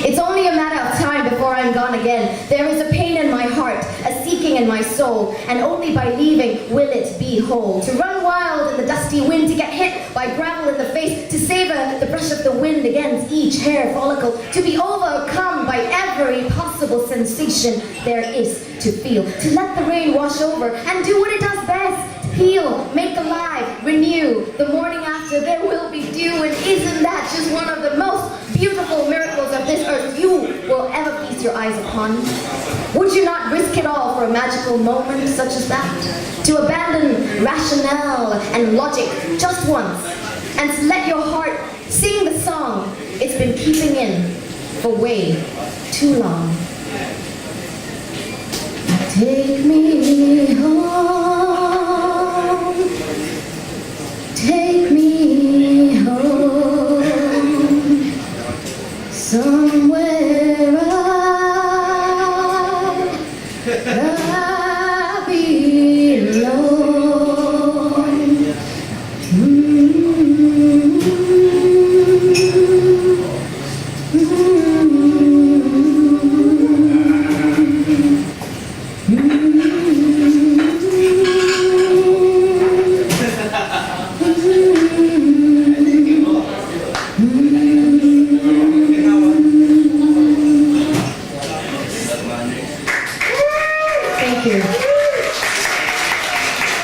H: It's only a matter of time before I'm gone again. There is a pain in my heart, a seeking in my soul, and only by leaving will it be whole. To run wild in the dusty wind, to get hit by gravel in the face, to savor the brush of the wind against each hair follicle, to be overcome by every possible sensation there is to feel, to let the rain wash over and do what it does best. Heal, make alive, renew. The morning after there will be dew, and isn't that just one of the most beautiful miracles of this earth you will ever feast your eyes upon? Would you not risk it all for a magical moment such as that? To abandon rationale and logic just once, and to let your heart sing the song it's been keeping in for way too long. Take me home, take me home, somewhere I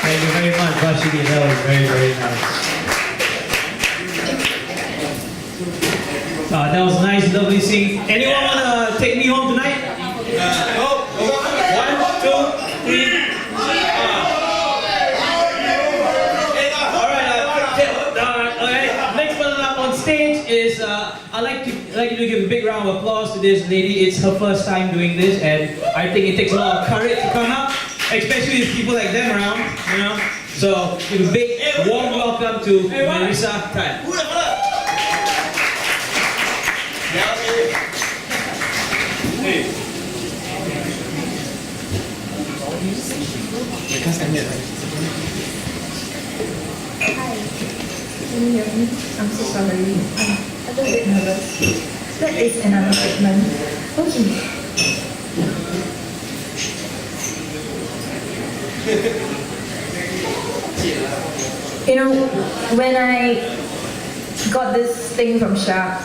A: Thank you very much, Varshini. That was very, very nice. That was nice, lovely singing. Anyone want to take me home tonight? Oh, 1, 2, 3. Alright, next person up on stage is, I'd like you to give a big round of applause to this lady. It's her first time doing this, and I think it takes a lot of courage to come up, especially with people like them around, you know. So give a big warm welcome to Nerissa Tan.
F: Can you hear me? I'm so sorry. I'm a little bit nervous. That is an understatement. Okay. You know, when I got this thing from Shaq,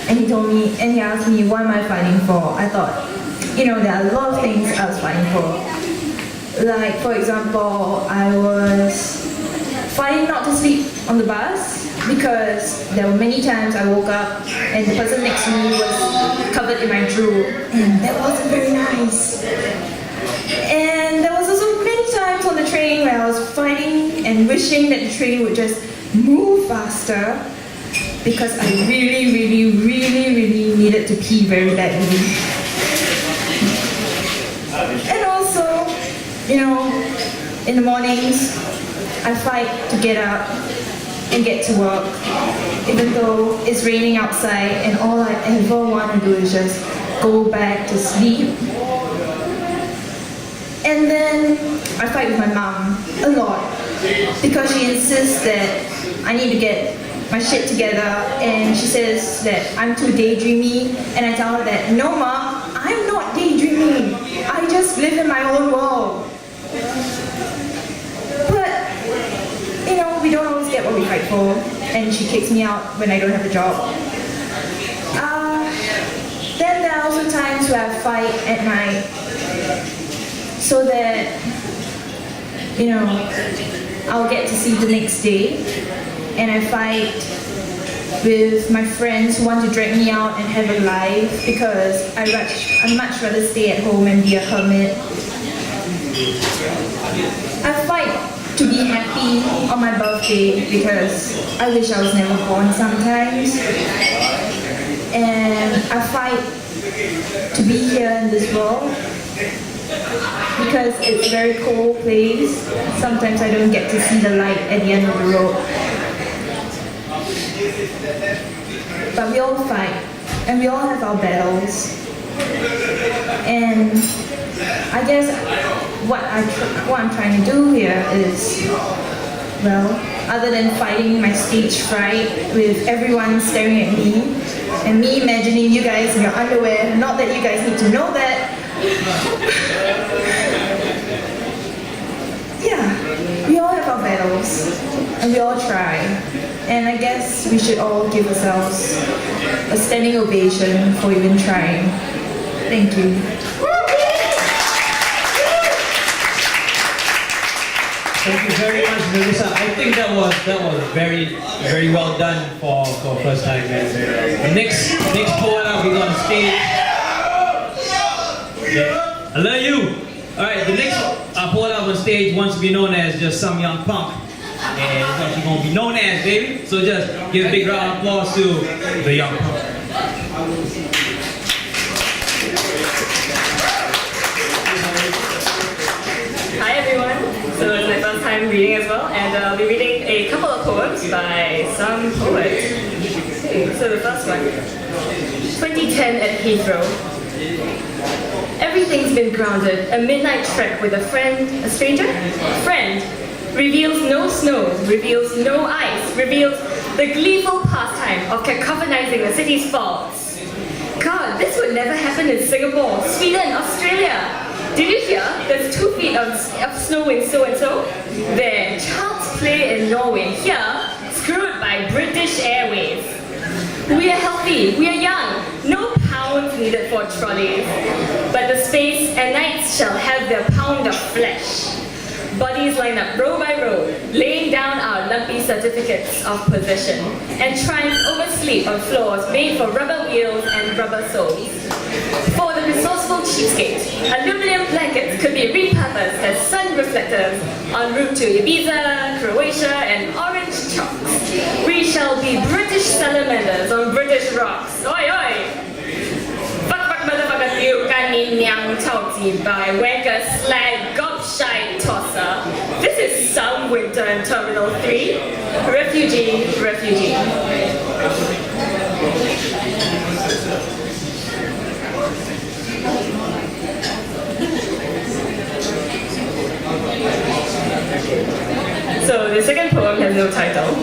F: and he told me, and he asked me, what am I fighting for? I thought, you know, there are a lot of things I was fighting for. Like, for example, I was fighting not to sleep on the bus because there were many times I woke up and the person next to me was covered in my drool, and that wasn't very nice. And there was also many times on the train where I was fighting and wishing that the train would just move faster because I really needed to pee very badly. And also, you know, in the mornings, I fight to get up and get to work, even though it's raining outside and all I ever want to do is just go back to sleep. And then I fight with my mom a lot because she insists that I need to get my shit together, and she says that I'm too daydreamy, and I tell her that no mom, I'm not daydreaming, I just live in my own world. But you know, we don't always get what we fight for, and she kicks me out when I don't have a job. Then there are also times where I fight at night so that, you know, I'll get to see the next day. And I fight with my friends who want to drag me out and have a life because I'd much rather stay at home and be a hermit. I fight to be happy on my birthday because I wish I was never born sometimes. And I fight to be here in this world because it's a very cold place. Sometimes I don't get to see the light at the end of the road. But we all fight, and we all have our battles. And I guess what I'm trying to do here is, well, other than fighting my stage fright with everyone staring at me, and me imagining you guys in your underwear, not that you guys need to know that. Yeah, we all have our battles, and we all try. And I guess we should all give ourselves a standing ovation for even trying. Thank you.
A: Thank you very much, Nerissa. I think that was very well done for first time. And the next poet up is on stage. Yeah. I love you. All right, the next poet up on stage wants to be known as just some young punk. And that's what she's gonna be known as, baby. So just give a big round of applause to the young punk.
I: Hi everyone. So it's my first time reading as well, and I'll be reading a couple of poems by some poets. Okay, so the first one, 2010 at Heathrow. Everything's been grounded. A midnight trek with a friend, a stranger? Friend. Reveals no snow, reveals no ice, reveals the gleeful pastime of cacophonizing the city's faults. God, this would never happen in Singapore, Sweden, Australia. Did you hear? There's 2 feet of snow in so-and-so. There, child's play in Norway. Here, screwed by British Airways. We are healthy, we are young, no pounds needed for trolleys. But the space and nights shall have their pound of flesh. Bodies line up row by row, laying down our lumpy certificates of possession, and triumph over sleep on floors made for rubber wheels and rubber soles. For the resourceful cheapskate, aluminum blankets could be repurposed as sun reflectors en route to Ibiza, Croatia, and orange chalks. We shall be British salamanders on British rocks. Oi oi! Fuck motherfucker you kan nyang chao ji by wanker slag gobshite tosser. This is some winter in Terminal 3. Refugee, refugee. So the second poem has no title.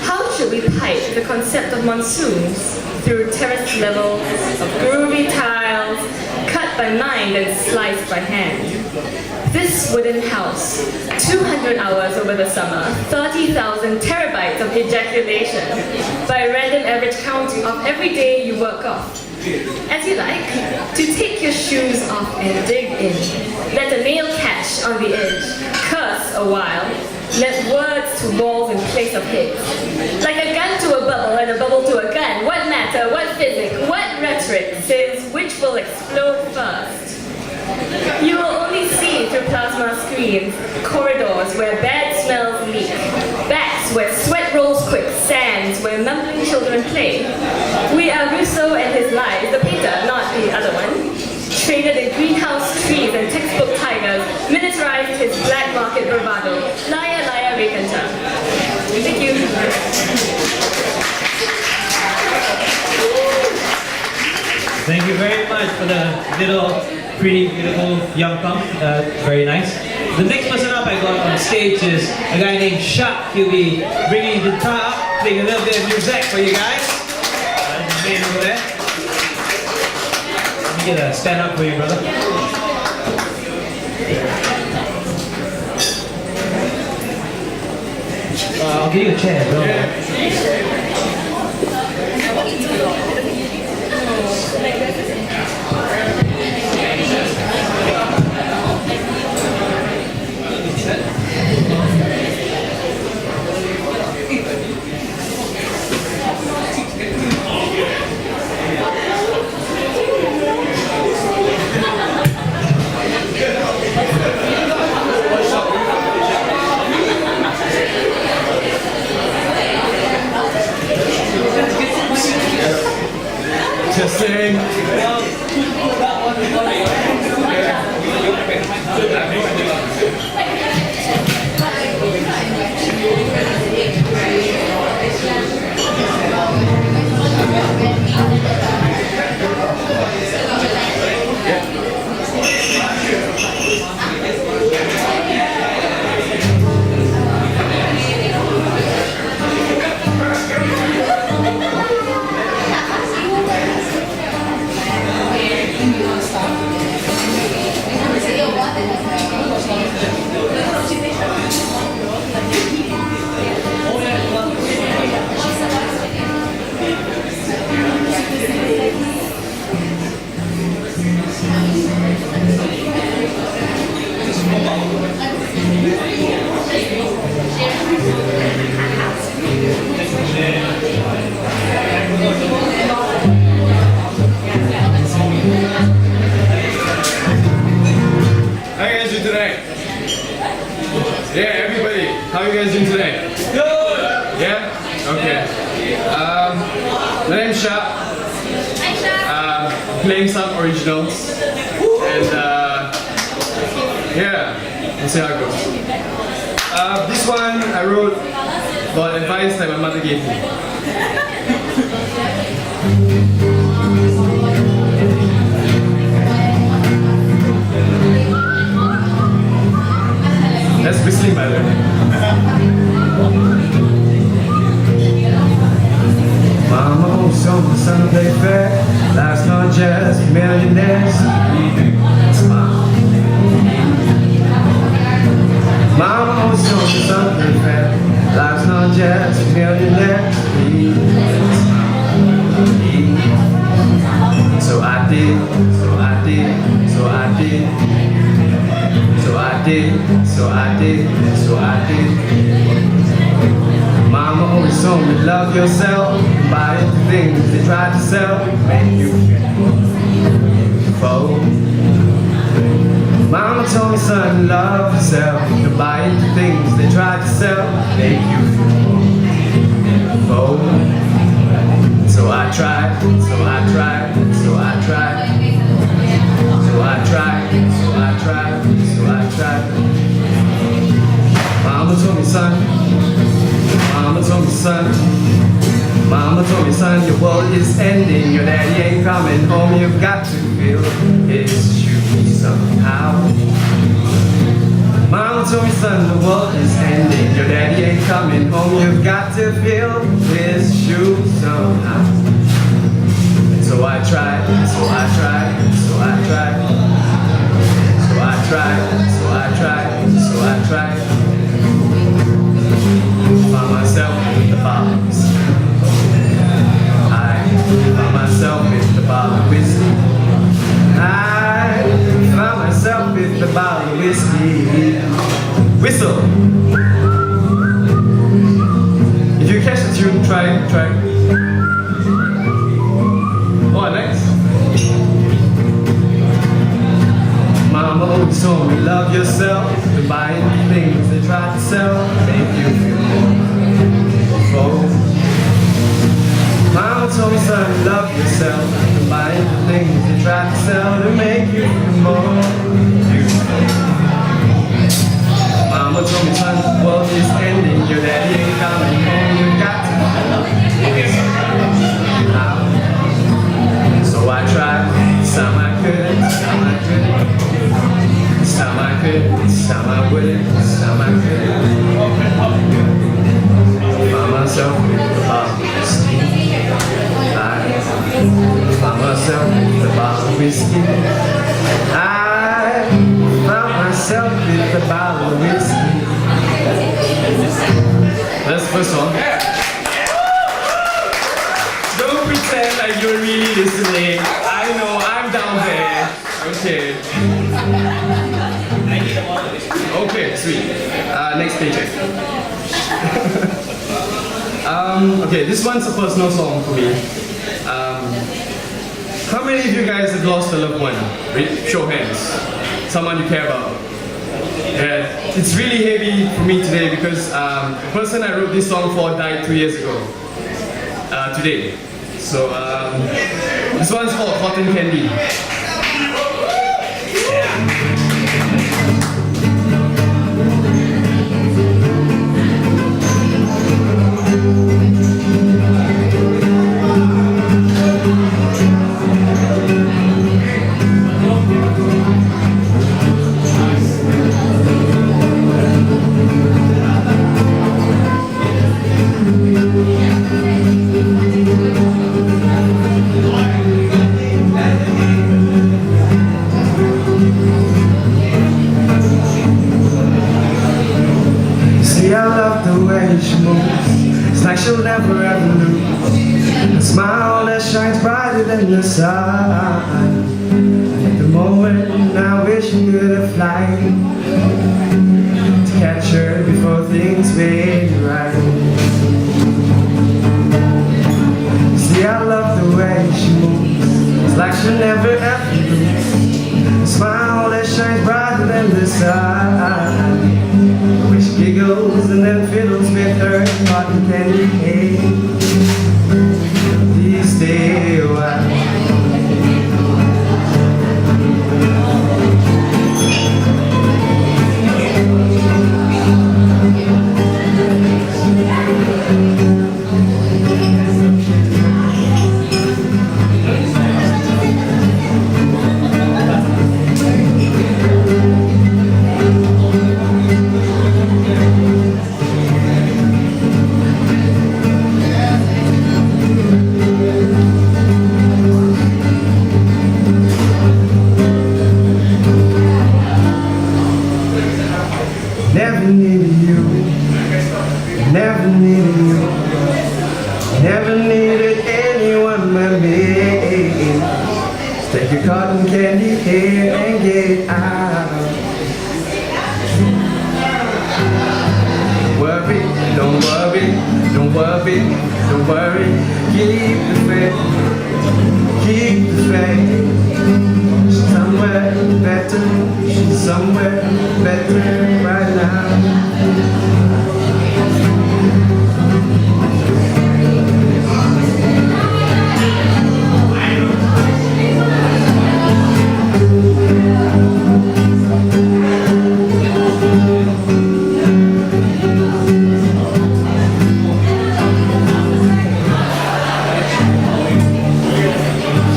I: How should we pipe the concept of monsoons through terrace levels of groovy tiles, cut by mind and sliced by hand? This wooden house, 200 hours over the summer, 30,000 terabytes of ejaculation, by random average count of every day you work off. As you like, to take your shoes off and dig in. Let a nail catch on the edge, curse a while, let words to walls in place of hits. Like a gun to a bubble and a bubble to a gun, what matter, what physics, what rhetoric says which will explode first? You will only see through plasma screens, corridors where bad smells leak, backs where sweat rolls quick, sands where mumbling children play. We are Rousseau and his lies, the painter, not the other one. Traded in greenhouse trees and textbook tigers, miniaturized his black market bravado. Liar, liar, raconteur. Thank you.
A: Thank you very much for the little, pretty, beautiful young pump. Very nice. The next person up I got on stage is a guy named Shaq. He'll be bringing the guitar up, playing a little bit of music for you guys. The man over there. Let me get a stand up for you, brother. I'll give you a chair, bro.
J: Testing. Playing some originals, and yeah, we'll see how it goes. This one I wrote about advice that my mother gave me. That's whistling, by the way.
E: Mama owns some son play fair. Life's not just millionaires. Mama owns some son play fair. Life's not just millionaires. So I did, so I did, so I did. So I did, so I did, so I did. Mama always told me love yourself, buy into things they try to sell, make you fold. Mama told me son, love yourself, to buy into things they try to sell, make you fold. So I tried, so I tried, so I tried. So I tried, so I tried, so I tried. Mama told me son, Mama told me son, Mama told me son, your world is ending, your daddy ain't coming home, you've got to fill his shoes somehow.
G: told me, son, the world is ending. Your daddy ain't coming home. You've got to fill his shoes somehow. So I tried, so I tried, so I tried. So I tried, so I tried, so I tried. Found myself in the bottles. I found myself in the bottle of whiskey. I found myself with the bottle of whiskey. Whistle. If you catch the tune, try. Oh, next. Mama always told me, love yourself. To buy things they try to sell, make you feel more. Mama told me, son, love yourself. To buy things they try to sell to make you feel more beautiful. Mama told me, son, the world is ending. Your daddy ain't coming home. You've got to figure something out. So I tried. Some I couldn't. Some I couldn't. Some I could. Some I wouldn't. Some I couldn't. Found myself with the bottle of whiskey. I found myself with the bottle of whiskey. I found myself with the bottle of whiskey. That's the first song. Don't pretend like you're really listening. I know I'm down there. Okay. Okay, sweet. Next paycheck. Okay, this one's a personal song for me. How many of you guys have lost a loved one? Show hands. Someone you care about. Yeah, it's really heavy for me today because the person I wrote this song for died 2 years ago. Today. So this one's called Cotton Candy. She'll never ever lose a smile that shines brighter than the sun. At the moment I wish you could have flight to catch her before things went right. See, I love the way she moves. It's like she'll never ever lose a smile that shines brighter than the sun. She giggles and then fiddles with her cotton candy cake. Please stay a while. Never needed you, never needed you, never needed anyone but me. Take your cotton candy here and get it out. Worry, don't worry, don't worry, don't worry. Keep the faith, keep the faith. She's somewhere better, she's somewhere better right now.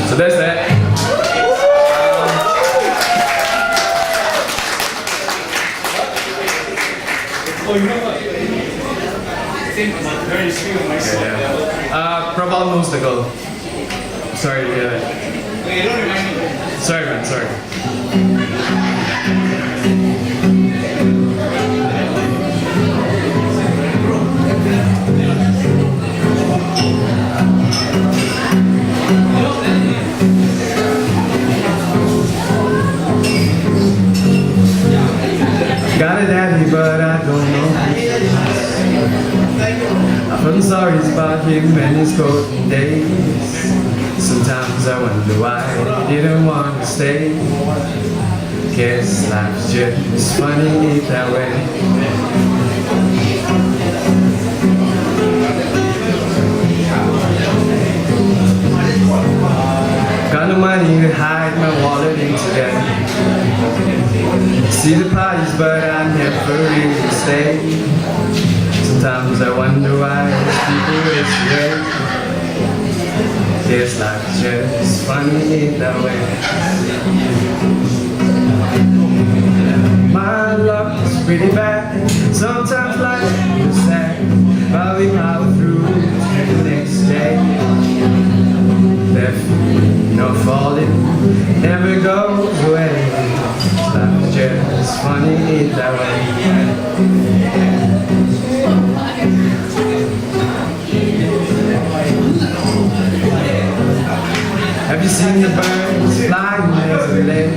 G: So that's that.
J: Praval knows the girl. Sorry to hear that. Sorry, man, sorry.
K: Got a daddy, but I don't know. I've heard stories about him and his golden days. Sometimes I wonder why he didn't want to stay. Guess life's just funny that way. Got no money to hide my wallet into debt. See the parties, but I never really stay. Sometimes I wonder why people is red. Guess life's just funny that way. My luck is pretty bad. Sometimes life is sad, but we power through the next day. Left, no falling, never goes away. Life's just funny that way. Have you seen the birds flying every day?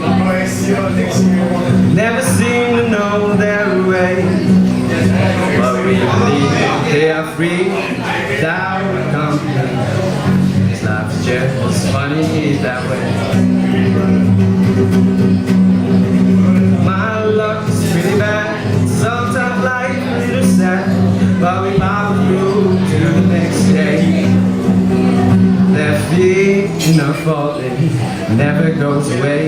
K: Never seem to know their way. But we believe they are free without company. Life's just funny that way. My luck is pretty bad. Sometimes life is a little sad, but we power through to the next day. Their feet not falling, never goes away.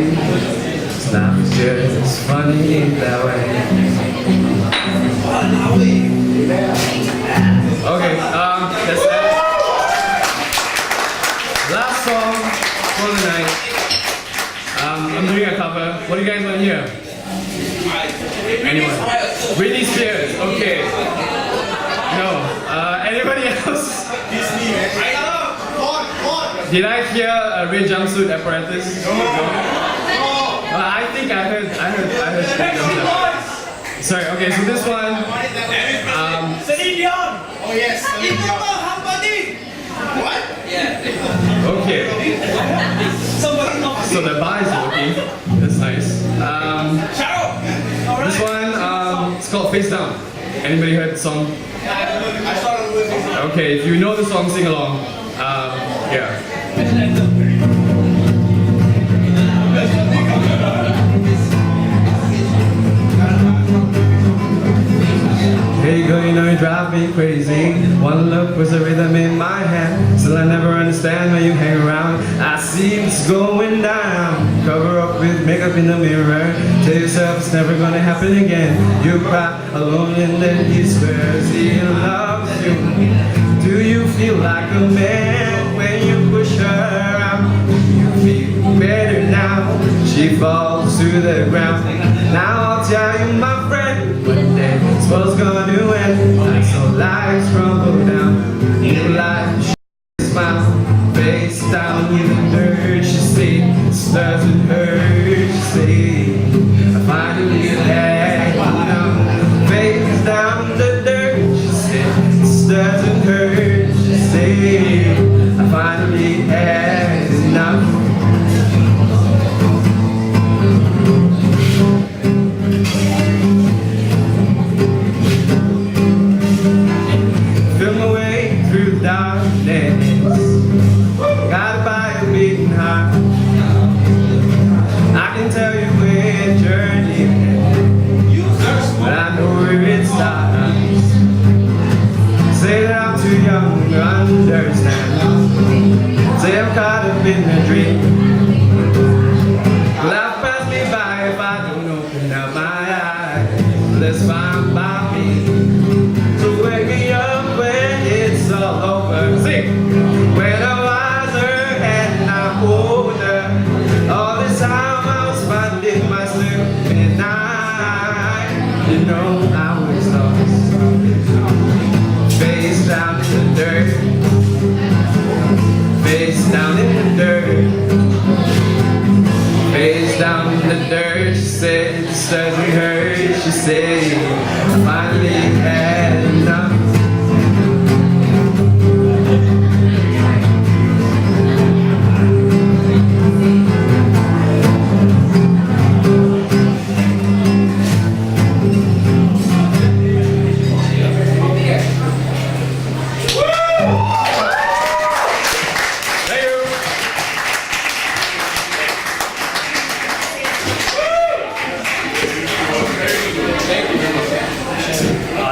K: Life's just funny that way.
J: Okay, that's it. Last song for the night. I'm doing a cover. What do you guys want to hear? Anyone? Britney Spears. Okay. No. Anybody else? Did I hear a red jumpsuit apparatus? No. I think I heard red jumpsuit. Sorry. Okay. So this one.
A: Celine Dion.
J: Oh yes. Celine Dion. What? Yeah. Okay. So the bar is working. That's nice. This one, it's called Face Down. Anybody heard the song? Okay, if you know the song, sing along. Yeah.
K: Hey girl, you know you drive me crazy. One look was the rhythm in my hand. Still I never understand when you hang around. I see it's going down. Cover up with makeup in the mirror. Tell yourself it's never gonna happen again. You cry alone and then he swears he loves you. Do you feel like a man when you push her out? You feel better now. She falls to the ground. Now I'll tell you, my friend, one day this world's gonna end. Like some lights crumble down. New life, she smile, face down in the dirt. She say, it doesn't hurt. She say, I finally had enough. Face down in the dirt. She say, it doesn't hurt. She say, I finally had enough. Gotta buy a beating heart. I can tell you where the journey ends, but I know where it starts. Say that I'm too young to understand. Say I'm caught up in a dream. Life pass me by if I don't open up my eyes. That's fine by me. So wake me up when it's all over. Sing! When I'm wiser and I'm older. All this time I was finding myself and you know I was lost. Face down in the dirt. Face down in the dirt. Face down in the dirt. She said this doesn't hurt. She said I finally had enough.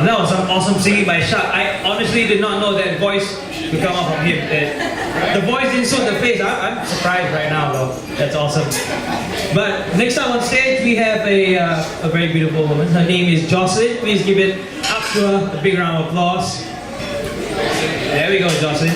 A: That was some awesome singing by Shak. I honestly did not know that voice would come out from him. The voice didn't suit the face. I'm surprised right now though. That's awesome. But next up on stage we have a very beautiful woman. Her name is Jocelyn. Please give it up to her. A big round of applause. There we go, Jocelyn.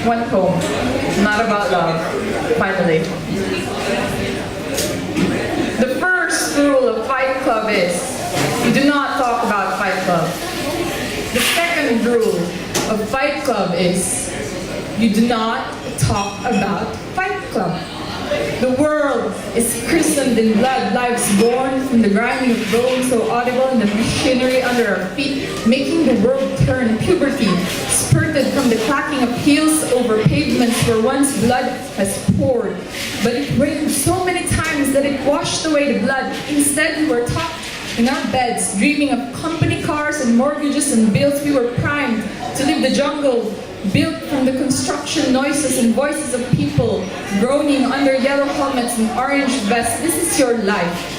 L: One poem, not about love, finally. The first rule of Fight Club is, you do not talk about Fight Club. The second rule of Fight Club is, you do not talk about Fight Club. The world is christened in blood, lives born from the grinding of bones so audible in the machinery under our feet, making the world turn puberty, spurted from the clacking of heels over pavements where once blood has poured. But it rained so many times that it washed away the blood. Instead, we were tucked in our beds, dreaming of company cars and mortgages and bills. We were primed to leave the jungle, built from the construction noises and voices of people groaning under yellow helmets and orange vests. This is your life.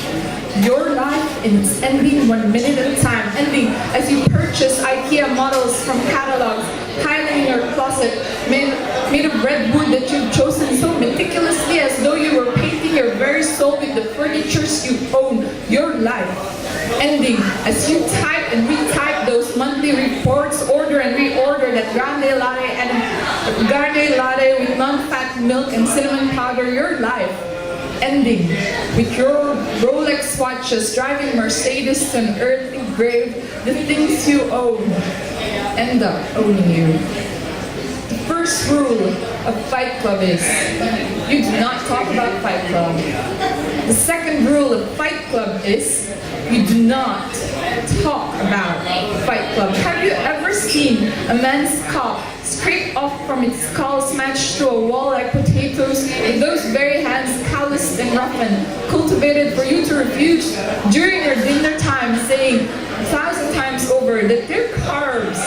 L: Your life, and it's ending 1 minute at a time. Ending as you purchase IKEA models from catalogs, piling in your closet, made of red wood that you've chosen so meticulously as though you were painting your very soul with the furnitures you own. Your life. Ending as you type and retype those monthly reports, order and reorder that grande latte with non-fat milk and cinnamon powder. Your life. Ending with your Rolex watches, driving Mercedes to an earthly grave. The things you own end up owning you. The first rule of Fight Club is, you do not talk about Fight Club. The second rule of Fight Club is, you do not talk about Fight Club. Have you ever seen a man's cock scrape off from its skull, smashed to a wall like potatoes, with those very hands calloused and roughened, cultivated for you to refuse during your dinner time, saying 1,000 times over that they're carbs,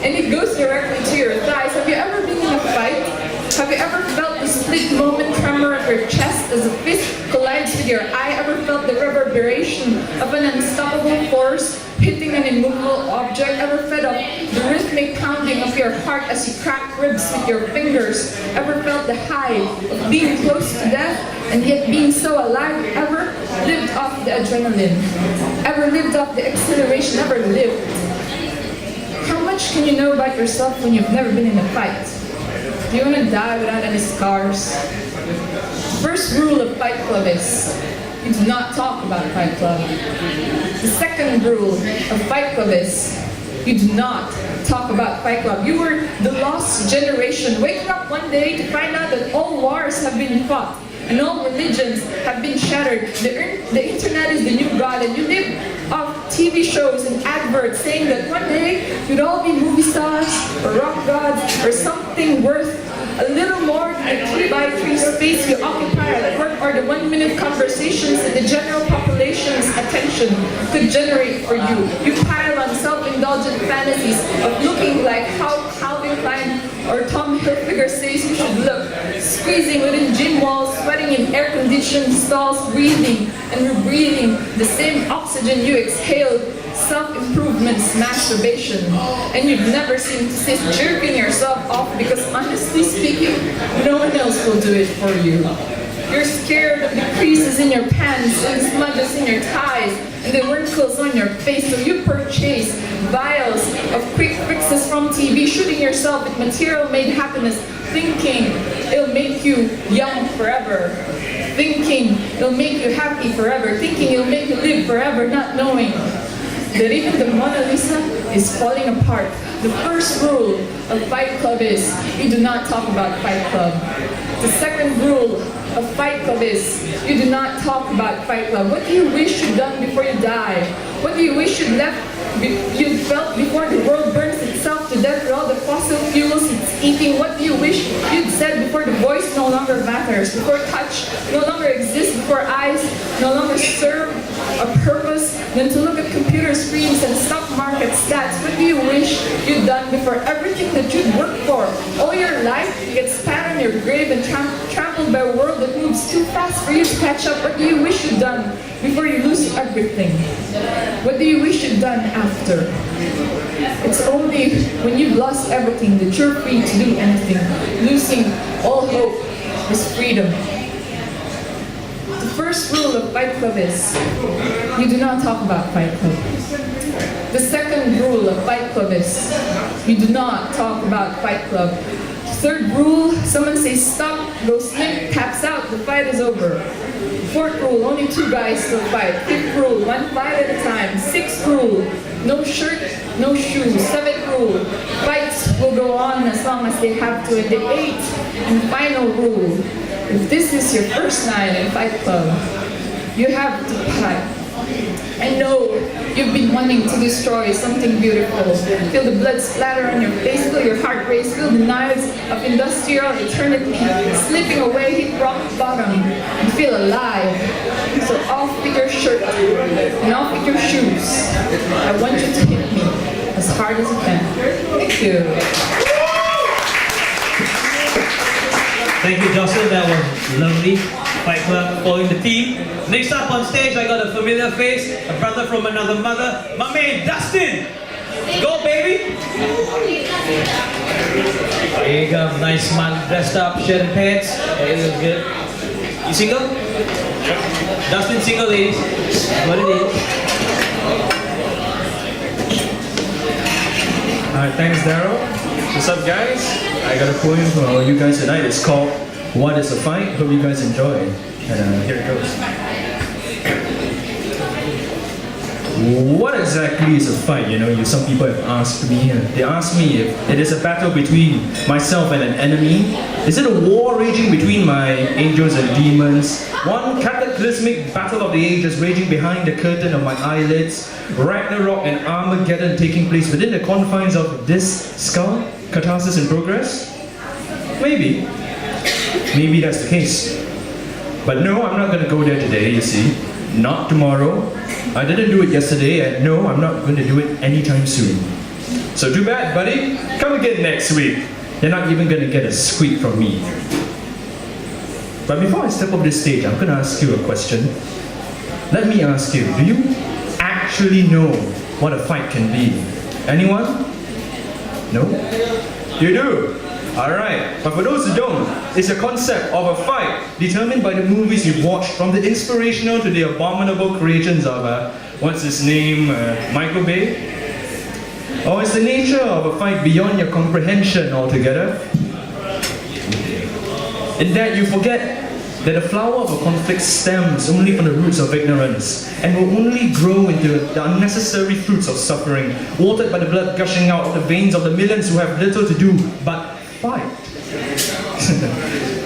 L: and it goes directly to your thighs? Have you ever been in a fight? Have you ever felt the split moment tremor of your chest as a fist collides with your eye? Ever felt the reverberation of an unstoppable force hitting an immovable object? Ever fed up the rhythmic pounding of your heart as you crack ribs with your fingers? Ever felt the high of being close to death and yet being so alive? Ever lived off the adrenaline? Ever lived off the exhilaration? Ever lived? How much can you know about yourself when you've never been in a fight? Do you want to die without any scars? First rule of Fight Club is, you do not talk about Fight Club. The second rule of Fight Club is, you do not talk about Fight Club. You were the lost generation, waking up one day to find out that all wars have been fought and all religions have been shattered. The internet is the new God, and you live off TV shows and adverts saying that one day you'd all be movie stars or rock gods or something worth a little more than the 3x3 space you occupy at work, or the 1-minute conversations that the general population's attention could generate for you. You pile on self-indulgent fantasies of looking like how Calvin Klein or Tom Hilfiger says you should look, squeezing within gym walls, sweating in air-conditioned stalls, breathing and rebreathing the same oxygen you exhaled self-improvement's masturbation, and you've never seen sis jerking yourself off because honestly speaking, no one else will do it for you. You're scared of the creases in your pants and smudges in your ties and the wrinkles on your face, so you purchase vials of quick fixes from TV, shooting yourself with material-made happiness, thinking it'll make you young forever, thinking it'll make you happy forever, thinking it'll make you live forever, not knowing that even the Mona Lisa is falling apart. The first rule of Fight Club is you do not talk about Fight Club. The second rule of Fight Club is you do not talk about Fight Club. What do you wish you'd done before you die? What do you wish you'd felt before the world burns itself to death with all the fossil fuels it's eating? What do you wish you'd said before the voice no longer matters, before touch no longer exists, before eyes no longer serve a purpose than to look at computer screens and stock market stats? What do you wish you'd done before everything that you'd worked for all your life gets spat on your grave and trampled by a world that moves too fast for you to catch up? What do you wish you'd done before you lose everything? What do you wish you'd done after? It's only when you've lost everything that you're free to do anything. Losing all hope is freedom. The first rule of Fight Club is you do not talk about Fight Club. The second rule of Fight Club is you do not talk about Fight Club. Third rule, someone says stop, goes limp, taps out, the fight is over. Fourth rule, only 2 guys will fight. Fifth rule, 1 fight at a time. Sixth rule, no shirt, no shoes. Seventh rule, fights will go on as long as they have to. And the 8th and final rule, if this is your first night in Fight Club, you have to fight. I know you've been wanting to destroy something beautiful. Feel the blood splatter on your face, feel your heart race, feel the knives of industrial eternity slipping away, hit rock bottom, and feel alive. So off with your shirt and off with your shoes. I want you to hit me as hard as you can. Thank you.
A: Thank you, Jocelyn. That was lovely. Fight Club following the team. Next up on stage, I got a familiar face, a brother from another mother, my man Dustin. Go, baby. There you go, nice man, dressed up, shirt and pants. That looks good. You single? Dustin single, ladies. What it is.
K: Alright, thanks Darryl. What's up guys? I got a poem for you guys tonight. It's called What is a Fight? Hope you guys enjoy. And here it goes. What exactly is a fight? You know, some people have asked me. They asked me if it is a battle between myself and an enemy. Is it a war raging between my angels and demons? One cataclysmic battle of the ages raging behind the curtain of my eyelids. Ragnarok and Armageddon taking place within the confines of this skull? Catharsis in progress? Maybe. Maybe that's the case. But no, I'm not going to go there today, you see. Not tomorrow. I didn't do it yesterday, and no, I'm not going to do it anytime soon. So too bad, buddy. Come again next week. You're not even going to get a squeak from me. But before I step up this stage, I'm going to ask you a question. Let me ask you, do you actually know what a fight can be? Anyone? No? You do? Alright, but for those who don't, it's a concept of a fight determined by the movies you've watched, from the inspirational to the abominable creations of, what's his name, Michael Bay? Or is the nature of a fight beyond your comprehension altogether? In that you forget that the flower of a conflict stems only from the roots of ignorance and will only grow into the unnecessary fruits of suffering, watered by the blood gushing out of the veins of the millions who have little to do but fight.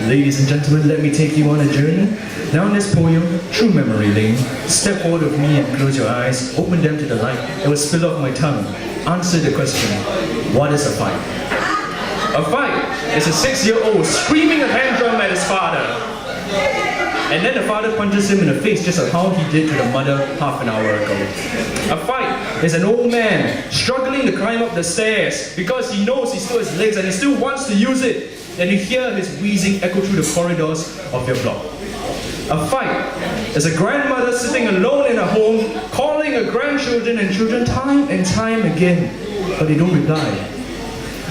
K: Ladies and gentlemen, let me take you on a journey down this poem, through memory lane. Step forward with me and close your eyes, open them to the light, it will spill off my tongue. Answer the question, what is a fight? A fight is a 6-year-old screaming a tantrum at his father. And then the father punches him in the face just like how he did to the mother half an hour ago. A fight is an old man struggling to climb up the stairs because he knows he still has legs and he still wants to use it. Then you hear his wheezing echo through the corridors of your block. A fight is a grandmother sitting alone in her home, calling her grandchildren and children time and time again, but they don't reply.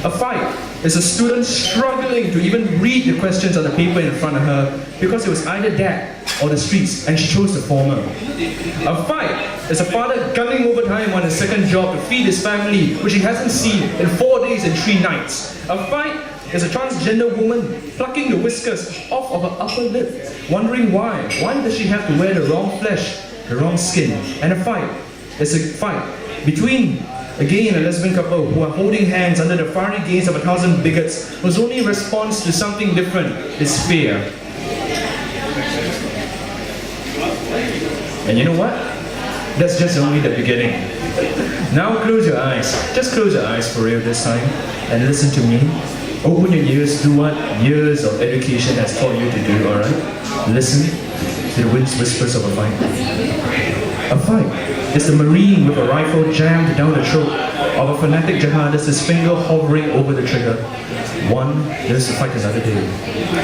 K: A fight is a student struggling to even read the questions on the paper in front of her because it was either that or the streets, and she chose the former. A fight is a father gunning overtime on his second job to feed his family, which he hasn't seen in 4 days and 3 nights. A fight is a transgender woman plucking the whiskers off of her upper lip, wondering why. Why does she have to wear the wrong flesh, the wrong skin? And a fight is a fight between a gay and a lesbian couple who are holding hands under the fiery gaze of 1,000 bigots whose only response to something different is fear. And you know what? That's just only the beginning. Now close your eyes. Just close your eyes for real this time and listen to me. Open your ears, do what years of education has taught you to do, alright? Listen to the whispers of a fight. A fight is the Marine with a rifle jammed down the throat of a fanatic jihadist, his finger hovering over the trigger. One lives to fight another day.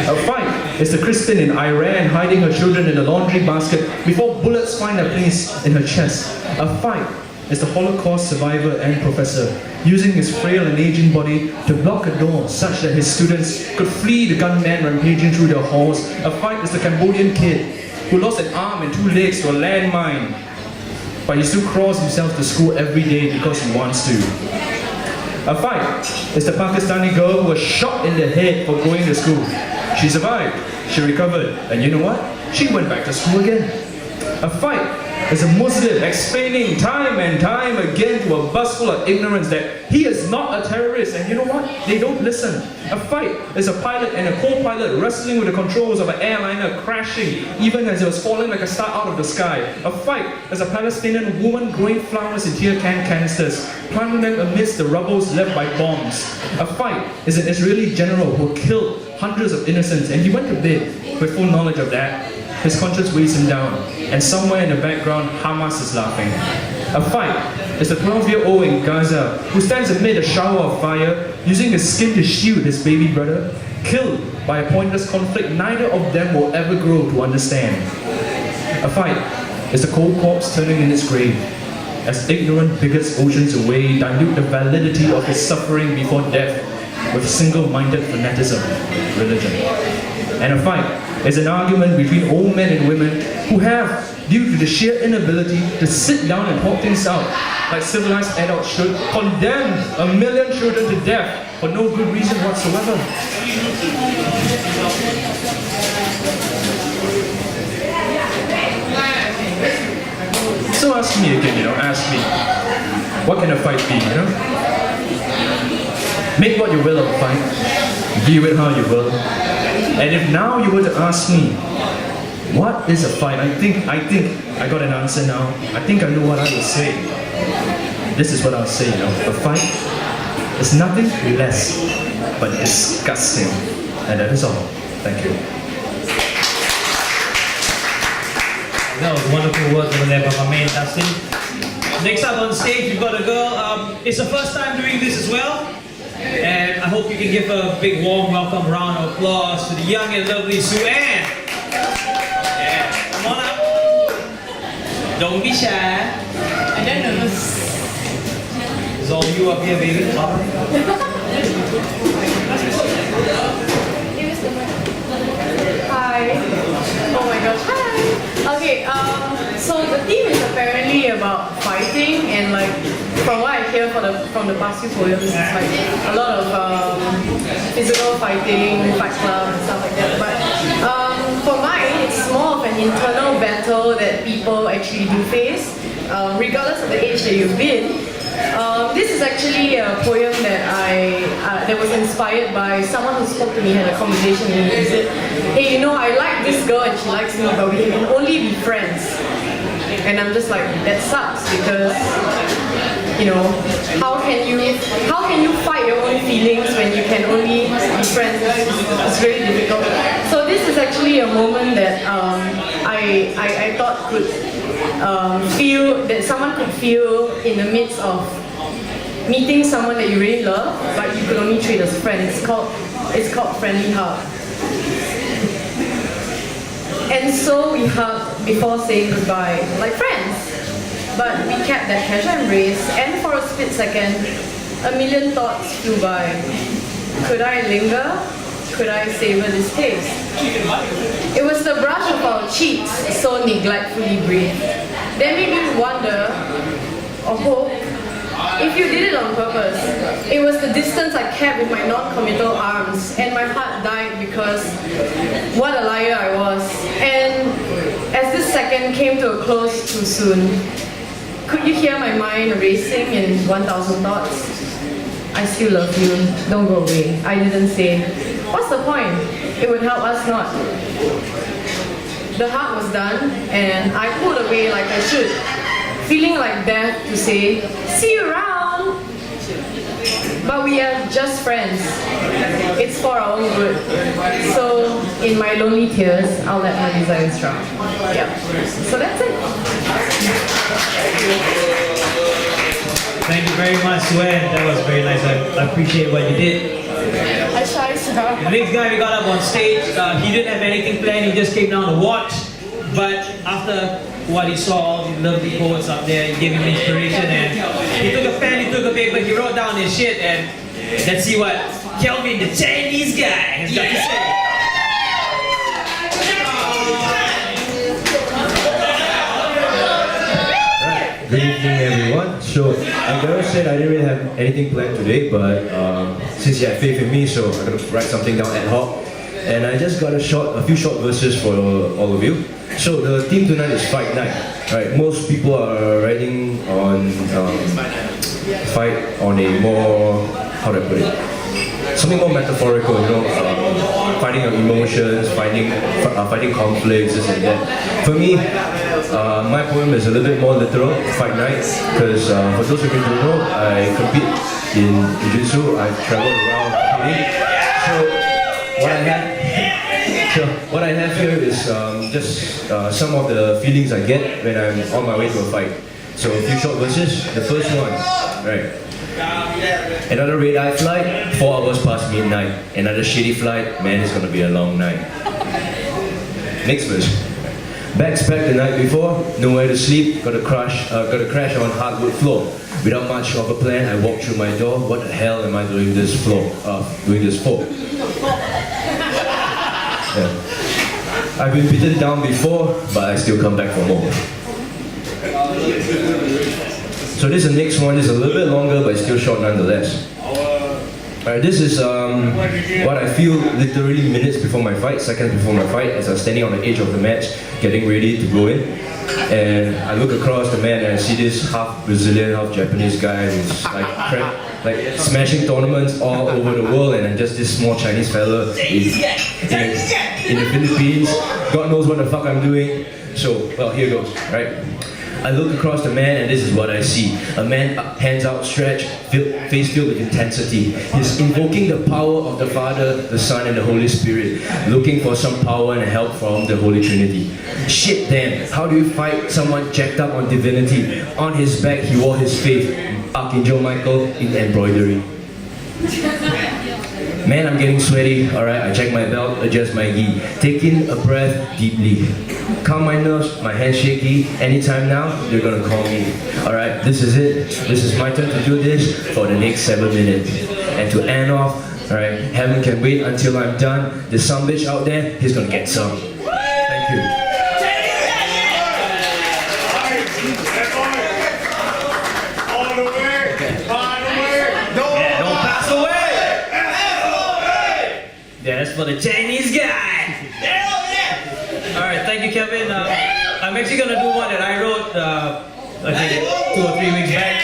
K: A fight is the Christian in Iran hiding her children in a laundry basket before bullets find a place in her chest. A fight is the Holocaust survivor and professor using his frail and aging body to block a door such that his students could flee the gunman rampaging through their halls. A fight is the Cambodian kid who lost an arm and 2 legs to a landmine, but he still crawls himself to school every day because he wants to. A fight is the Pakistani girl who was shot in the head for going to school. She survived, she recovered, and you know what? She went back to school again. A fight is a Muslim explaining time and time again to a bus full of ignorance that he is not a terrorist, and you know what? They don't listen. A fight is a pilot and a co-pilot wrestling with the controls of an airliner crashing even as it was falling like a star out of the sky. A fight is a Palestinian woman growing flowers in tear can canisters, planting them amidst the rubbles left by bombs. A fight is an Israeli general who killed hundreds of innocents, and he went to bed with full knowledge of that. His conscience weighs him down, and somewhere in the background, Hamas is laughing. A fight is the 12-year-old in Gaza who stands amid a shower of fire, using his skin to shield his baby brother, killed by a pointless conflict neither of them will ever grow to understand. A fight is the cold corpse turning in its grave, as ignorant bigots oceans away dilute the validity of his suffering before death with single-minded fanaticism, religion. And a fight is an argument between old men and women who have, due to the sheer inability to sit down and talk things out like civilized adults should, condemned 1 million children to death for no good reason whatsoever. So ask me again, ask me, what can a fight be, Make what you will of a fight, view it how you will. And if now you were to ask me, what is a fight? I think I got an answer now. I think I know what I will say. This is what I'll say, A fight is nothing less but disgusting. And that is all. Thank you.
A: That was wonderful words over there by my man Dustin. Next up on stage, we've got a girl. It's her first time doing this as well. And I hope you can give her a big warm welcome round of applause to the young and lovely Suanne. Yeah, come on up. Don't be shy.
L: I don't know.
A: It's all you up here, baby.
M: Hi. Oh my gosh. Hi. Okay, so the theme is apparently about fighting, and like from what I hear from the past few poems, it's like a lot of physical fighting, fight club and stuff like that. But for mine, it's more of an internal battle that people actually do face, regardless of the age that you've been. This is actually a poem that was inspired by someone who spoke to me, had a conversation with me. He said, hey, I like this girl and she likes me, but we can only be friends. And I'm just like, that sucks, because how can you fight your own feelings when you can only be friends? It's very difficult. So this is actually a moment that I thought could that someone could feel in the midst of meeting someone that you really love, but you could only treat as friends. It's called Friendly Heart. And so we hugged before saying goodbye, like friends. But we kept that casual embrace, and for a split second, a million thoughts flew by. Could I linger? Could I savor this taste? It was the brush of our cheeks, so neglectfully brief. That made me wonder, or hope, if you did it on purpose. It was the distance I kept with my non-committal arms, and my heart died because what a liar I was. And as this second came to a close too soon, could you hear my mind racing in 1,000 thoughts? I still love you, don't go away. I didn't say, what's the point? It would help us not. The heart was done, and I pulled away like I should, feeling like death to say, see you around. But we are just friends. It's for our own good. So, in my lonely tears, I'll let my desires drown. Yep. So that's it.
A: Thank you very much, Suen. That was very nice. I appreciate what you did. The next guy we got up on stage, he didn't have anything planned, he just came down to watch. But after what he saw, all these lovely poets up there, he gave him inspiration, and he took a pen, he took a paper, he wrote down his shit, and let's see what Kelvin, the Chinese guy, has got to say.
K: Good evening, everyone. So, like Darryl said, I didn't really have anything planned today, but since you have faith in me, so I'm going to write something down ad hoc. And I just got a few short verses for all of you. So, the theme tonight is Fight Night. Right? Most people are writing on fight on a more, how do I put it? Something more metaphorical, you know, fighting of emotions, fighting conflicts, this and that. For me, my poem is a little bit more literal, Fight Night, because for those of you who don't know, I compete in Jiu-Jitsu, I've traveled around competing. So what I have here is just some of the feelings I get when I'm on my way to a fight. So a few short verses. The first one, right? Another red-eye flight, 4 hours past midnight. Another shitty flight, man, it's gonna be a long night. Next verse. Bags packed the night before, nowhere to sleep, got to crash on hardwood floor. Without much of a plan, I walked through my door. What the hell am I doing this for? Yeah. I've been beaten down before, but I still come back for more. So this is the next one. This is a little bit longer, but it's still short nonetheless. Alright, this is what I feel literally minutes before my fight, seconds before my fight, as I'm standing on the edge of the match, getting ready to go in. And I look across the mat and I see this half Brazilian, half Japanese guy who's like smashing tournaments all over the world, and I'm just this small Chinese fella in the Philippines. God knows what the fuck I'm doing. So, well, here goes, right? I look across the man and this is what I see. A man, hands outstretched, face filled with intensity. He's invoking the power of the Father, the Son, and the Holy Spirit, looking for some power and help from the Holy Trinity. Shit then, how do you fight someone jacked up on divinity? On his back he wore his faith, Archangel Michael in embroidery. Man, I'm getting sweaty. Alright, I check my belt, adjust my gi. Taking a breath deeply. Calm my nerves, my hands shaky. Anytime now, you're gonna call me. Alright, this is it. This is my turn to do this for the next 7 minutes. And to end off, alright, heaven can wait until I'm done. There's some bitch out there, he's gonna get some. Thank you.
A: That's for the Chinese guy. Alright, thank you, Kelvin. I'm actually gonna do one that I wrote, I think 2 or 3 weeks back.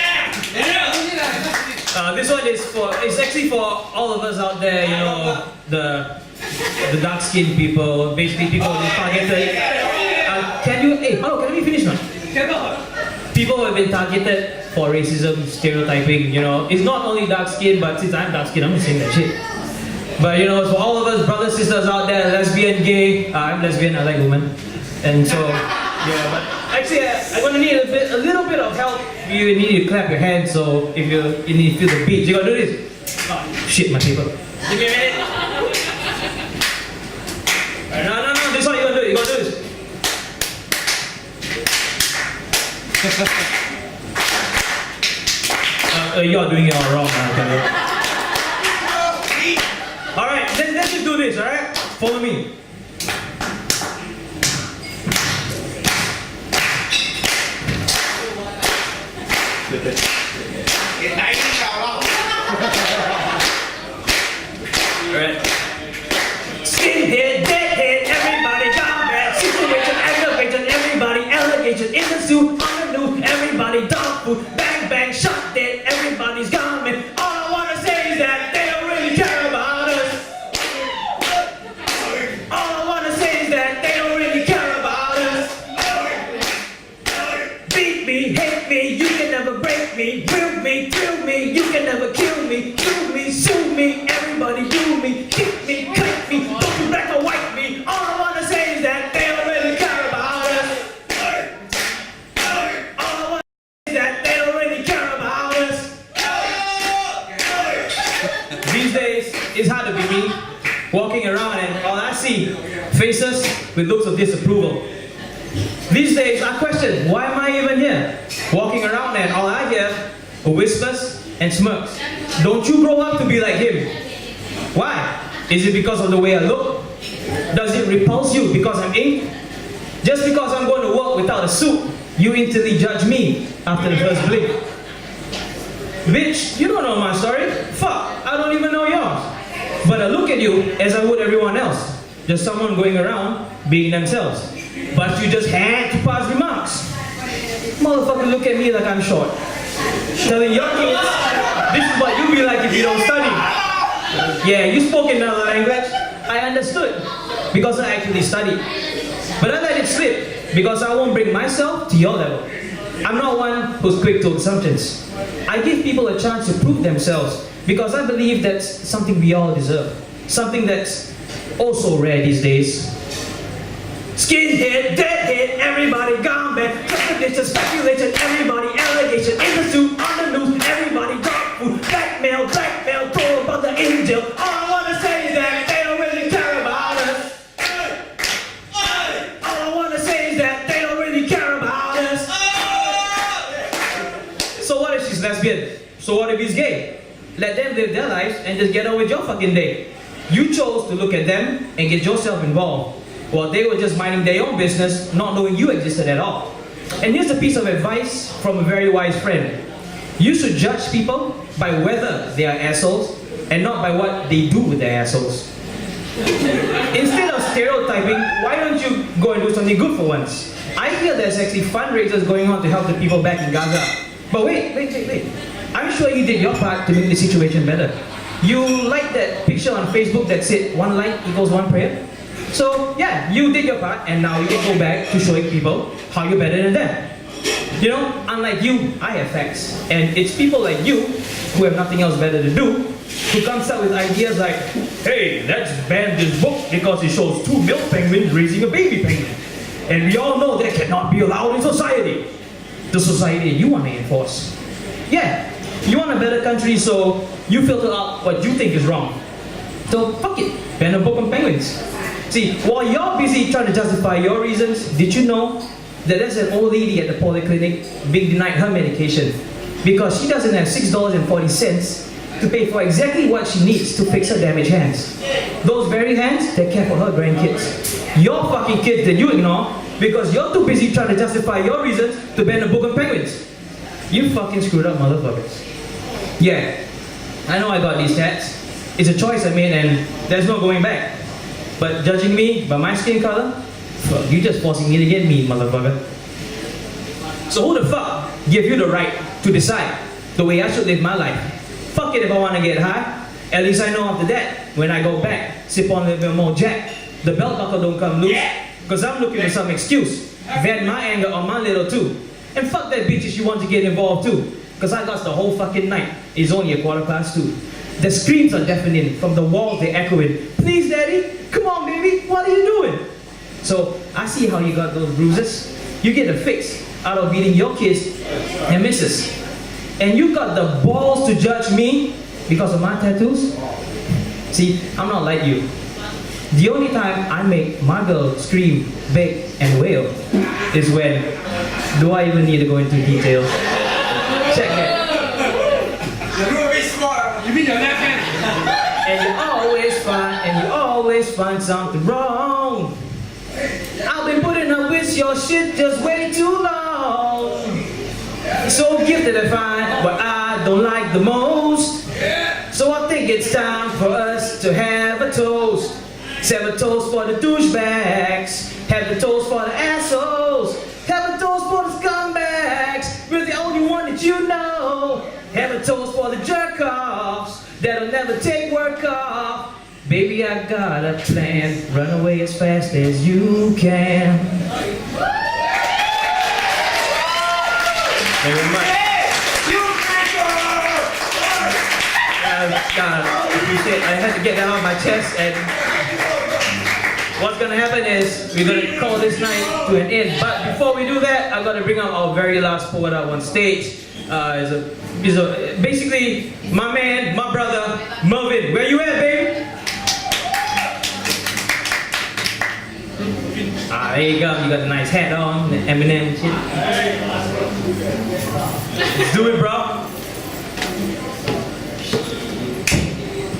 A: This one is it's actually for all of us out there, you know, the dark-skinned people, basically people who are targeted. Can we finish now? People who have been targeted for racism, stereotyping, you know. It's not only dark-skinned, but since I'm dark-skinned, I'm just saying that shit. But you know, for all of us brothers, sisters out there, lesbian, gay, I'm lesbian, I like women. And so, yeah, but actually I'm gonna need a little bit of help. You need to clap your hands, so if you need to feel the beat, you gotta do this. Oh, shit, my paper. Give me a minute. No, this one you gotta do it, you gotta do this. You're doing it all wrong, man. Alright, let's just do this, alright? Follow me. Alright. Skinhead, deadhead, everybody got bad. Situation, aggravation, everybody allegation. In the suit, on the news, everybody dog food. Bang, bang, shot dead, everybody's gone, man. All I wanna say is that they don't really care about us. All I wanna say is that they don't really care about us. Beat me, hate me, you can never break me. Will me, thrill me, you can never kill me. Do me, sue me, everybody do me. Kick me, cut me, don't you black or white me. All I wanna say is that they don't really care about us. All I wanna say is that they don't really care about us. These days, it's hard to be me, walking around and all I see, faces with looks of disapproval. These days, I question, why am I even here? Walking around and all I hear are whispers and smirks. Don't you grow up to be like him? Why? Is it because of the way I look? Does it repulse you because I'm ink? Just because I'm going to work without a suit, you instantly judge me after the first blink. Bitch, you don't know my story. Fuck, I don't even know yours. But I look at you as I would everyone else. Just someone going around being themselves. But you just had to pass remarks. Motherfucker, look at me like I'm short. Telling your kids, this is what you'll be like if you don't study. Yeah, you spoke another language. I understood because I actually studied. But I let it slip because I won't bring myself to your level. I'm not one who's quick to assumptions. I give people a chance to prove themselves because I believe that's something we all deserve. Something that's also rare these days. Skinhead, deadhead, everybody gone bad. Contradiction, speculation, everybody allegation. In the suit, on the news, everybody dog food. Blackmail, throw about the in jail. All I wanna say is that they don't really care about us. All I wanna say is that they don't really care about us. So what if she's lesbian? So what if he's gay? Let them live their lives and just get on with your fucking day. You chose to look at them and get yourself involved. While they were just minding their own business, not knowing you existed at all. And here's a piece of advice from a very wise friend. You should judge people by whether they are assholes and not by what they do with their assholes. Instead of stereotyping, why don't you go and do something good for once? I hear there's actually fundraisers going on to help the people back in Gaza. But wait. I'm sure you did your part to make the situation better. You liked that picture on Facebook that said 1 like equals 1 prayer? So yeah, you did your part and now you can go back to showing people how you're better than them. You know, unlike you, I have facts. And it's people like you, who have nothing else better to do, who comes up with ideas like, hey, let's ban this book because it shows 2 male penguins raising a baby penguin. And we all know that cannot be allowed in society. The society you want to enforce. Yeah, you want a better country, so you filter out what you think is wrong. So fuck it, ban a book on penguins. See, while you're busy trying to justify your reasons, did you know that there's an old lady at the polyclinic being denied her medication because she doesn't have $6.40 to pay for exactly what she needs to fix her damaged hands. Those very hands that care for her grandkids. Your fucking kids that you ignore because you're too busy trying to justify your reasons to ban a book on penguins. You fucking screwed up motherfuckers. Yeah, I know I got these tats. It's a choice I made and there's no going back. But judging me by my skin color, fuck, you just forcing me to get mean, motherfucker. So who the fuck give you the right to decide the way I should live my life? Fuck it if I want to get high. At least I know after that, when I go back, sip on a little bit more Jack, the belt buckle don't come loose. Cause I'm looking for some excuse. Vent my anger on my little too. And fuck that bitch if she wants to get involved too. Cause I lost the whole fucking night. It's only 2:15. The screams are deafening, from the walls they're echoing. Please daddy, come on baby, what are you doing? So I see how you got those bruises. You get a fix out of beating your kids and misses. And you got the balls to judge me because of my tattoos? See, I'm not like you. The only time I make my girl scream, beg, and wail is when, do I even need to go into details? Check it.
J: You mean your left hand?
A: And you always find something wrong. I've been putting up with your shit just way too long. So gifted and fine, but I don't like the most. So I think it's time for us to have a toast. Have a toast for the douchebags. Have a toast for the assholes. Have a toast for the scumbags. We're the only one that you know. Have a toast for the jerk-offs that'll never take work off. Baby, I got a plan. Run away as fast as you can. Thank you very much. I had to get that out of my chest, and what's gonna happen is we're gonna call this night to an end. But before we do that, I'm gonna bring out our very last poet up on stage. Basically my man, my brother, Mervin. Where you at, baby? There you go. You got a nice hat on, the Eminem shit. Let's do it, bro.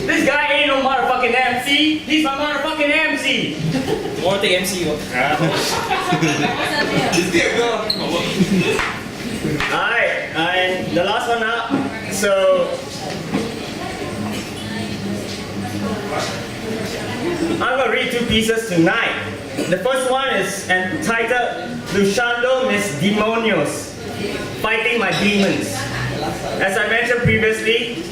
N: This guy ain't no motherfucking MC. He's my motherfucking MC.
A: Or the MC.
N: Alright, I'm the last one up. So I'm gonna read two pieces tonight. The first one is entitled Luchando Mis Demonios, Fighting My Demons. As I mentioned previously,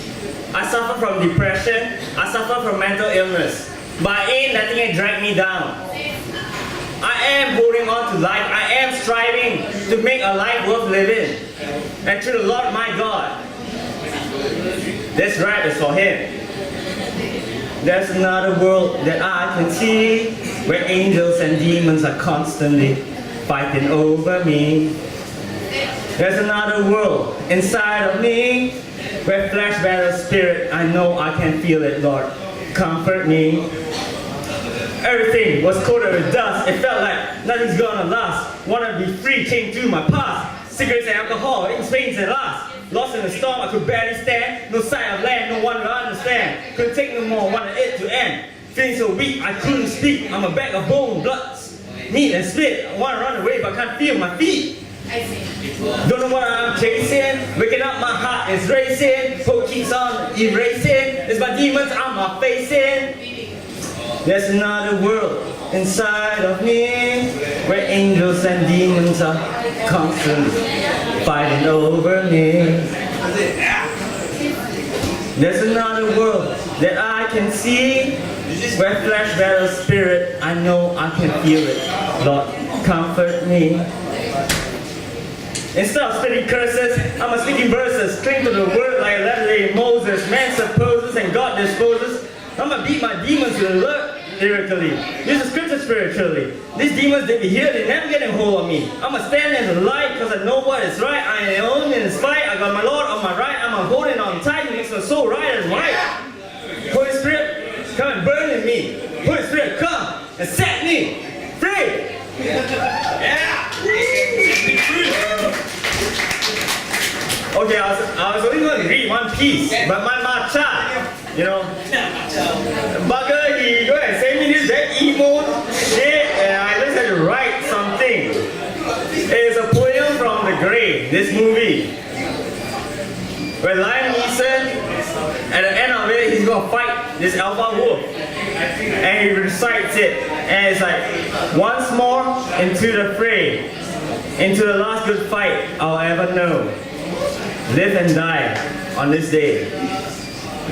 N: I suffer from depression, I suffer from mental illness, but I ain't letting it drag me down. I am holding on to life, I am striving to make a life worth living. And to the Lord my God, this rap is for Him. There's another world that I can see, where angels and demons are constantly fighting over me. There's another world inside of me, where flesh battles spirit, I know I can feel it, Lord. Comfort me. Everything was coated with dust, it felt like nothing's gonna last. Wanna be free came through my past. Cigarettes and alcohol, ink stains and last. Lost in the storm, I could barely stand. No sight of land, no one to understand. Couldn't take no more, wanted it to end. Feeling so weak, I couldn't speak. I'm a bag of bone, blood, meat and spit. I wanna run away, but I can't feel my feet. Don't know what I'm chasing. Waking up, my heart is racing. Hope keeps on erasing. It's my demons I'm facing. There's another world inside of me, where angels and demons are constantly fighting over me. There's another world that I can see, where flesh battles spirit, I know I can feel it. Lord, comfort me. Instead of spitting curses, I'm a speaking verses. Cling to the word like a letter-day Moses. Man supposes and God disposes. I'ma beat my demons with the word lyrically. Use the scripture spiritually. These demons, they be here, they never get a hold of me. I'ma stand in the light because I know what is right. I am alone in this fight. I got my Lord on my right. I'm holding on tight. It makes my soul right and white. Holy Spirit, come and burn in me. Holy Spirit, come and set me free. Yeah! Okay, I was only going to read one piece, but my matcha, you know, bugger, he go and send me this very emo shit, and I just had to write something. It's a poem from The Grave, this movie, where Liam Neeson, at the end of it, he's going to fight this alpha wolf, and he recites it, and it's like, once more into the fray, into the last good fight I'll ever know. Live and die on this day.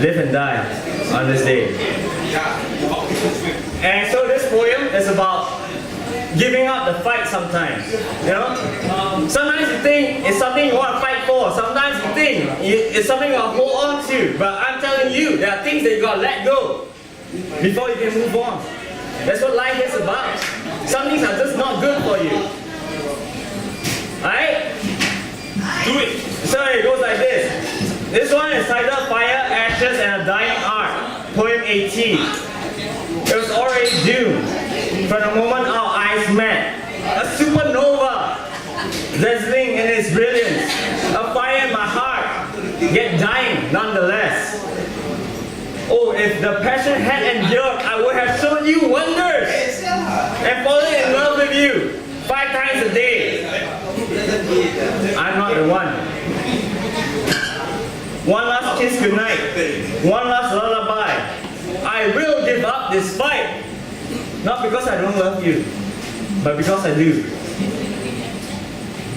N: Live and die on this day. And so this poem is about giving up the fight sometimes. You know? Sometimes you think it's something you want to fight for. Sometimes you think it's something you want to hold on to. But I'm telling you, there are things that you got to let go before you can move on. That's what life is about. Some things are just not good for you. Alright? Do it. So it goes like this. This one is titled Fire, Ashes, and a Dying Art. Poem 18. It was already June, from the moment our eyes met. A supernova, dazzling in its brilliance, a fire in my heart, yet dying nonetheless. Oh, if the passion had endured, I would have shown you wonders and fallen in love with you 5 times a day. I'm not the one. One last kiss goodnight, one last lullaby. I will give up this fight, not because I don't love you, but because I do.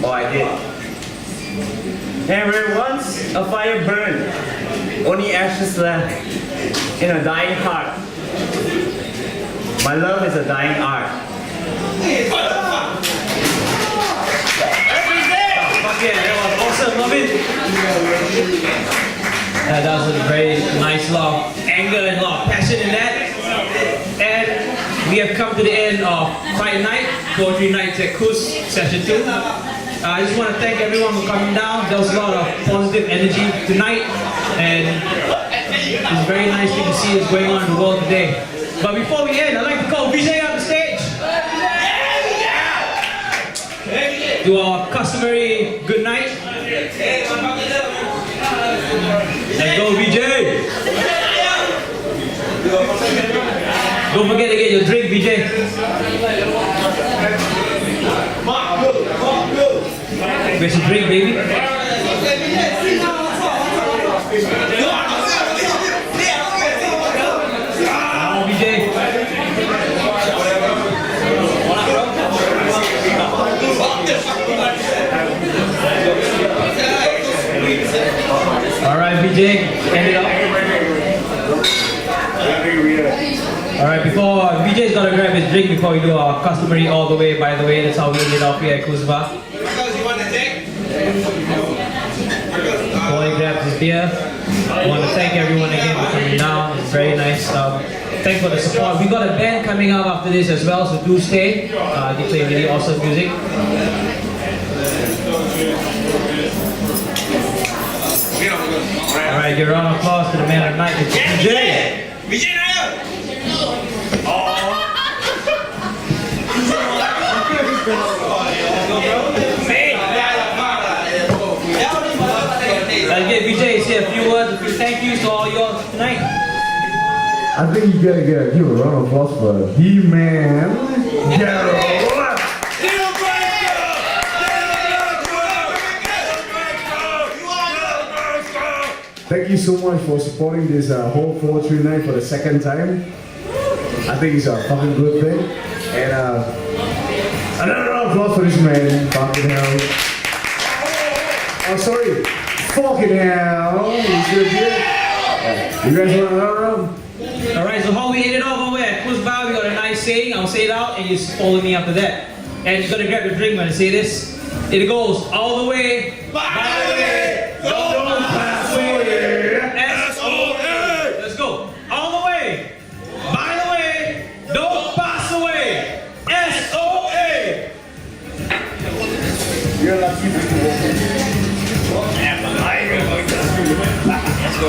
N: Oh, I did. And where once a fire burned, only ashes left in a dying heart. My love is a dying art.
A: Okay, that was awesome, love it. That was a very nice lot of anger and a lot of passion in that. And we have come to the end of Friday night, Poetry Nights at Kus, session 2. I just want to thank everyone for coming down. There was a lot of positive energy tonight, and it's very nice to see what's going on in the world today. But before we end, I'd like to call VJ on the stage. Do our customary good night. Let's go, VJ. Don't forget to get your drink, VJ. Where's your drink, baby? Come on, VJ. Alright, VJ, end it up. Alright, before VJ's gonna grab his drink before we do our customary all the way, by the way, that's how we end it up here at Kuzba. Before he grabs his beer, I want to thank everyone again for coming down. It's very nice. Thanks for the support. We got a band coming up after this as well, so do stay. They play really awesome music. Alright, give a round of applause to the man of the night, VJ. VJ Let's get VJ to say a few words, a few thank yous to all y'all tonight.
E: I think you gotta give a round of applause for D-Man, Darryl. Thank you so much for supporting this whole poetry night for the second time. I think it's a fucking good thing. And another round of applause for this man. Fucking hell. Oh, sorry. Fucking hell. You guys want another round?
A: Alright, so how we end it off over at Kuzba, we got a nice saying. I'll say it out and you follow me after that. And you gotta grab your drink when I say this. It goes all the way. By the way. Don't pass away. S-O-A. Let's go. All the way. By the way. Don't pass away. S-O-A.
E: You're lucky to
A: Let's go.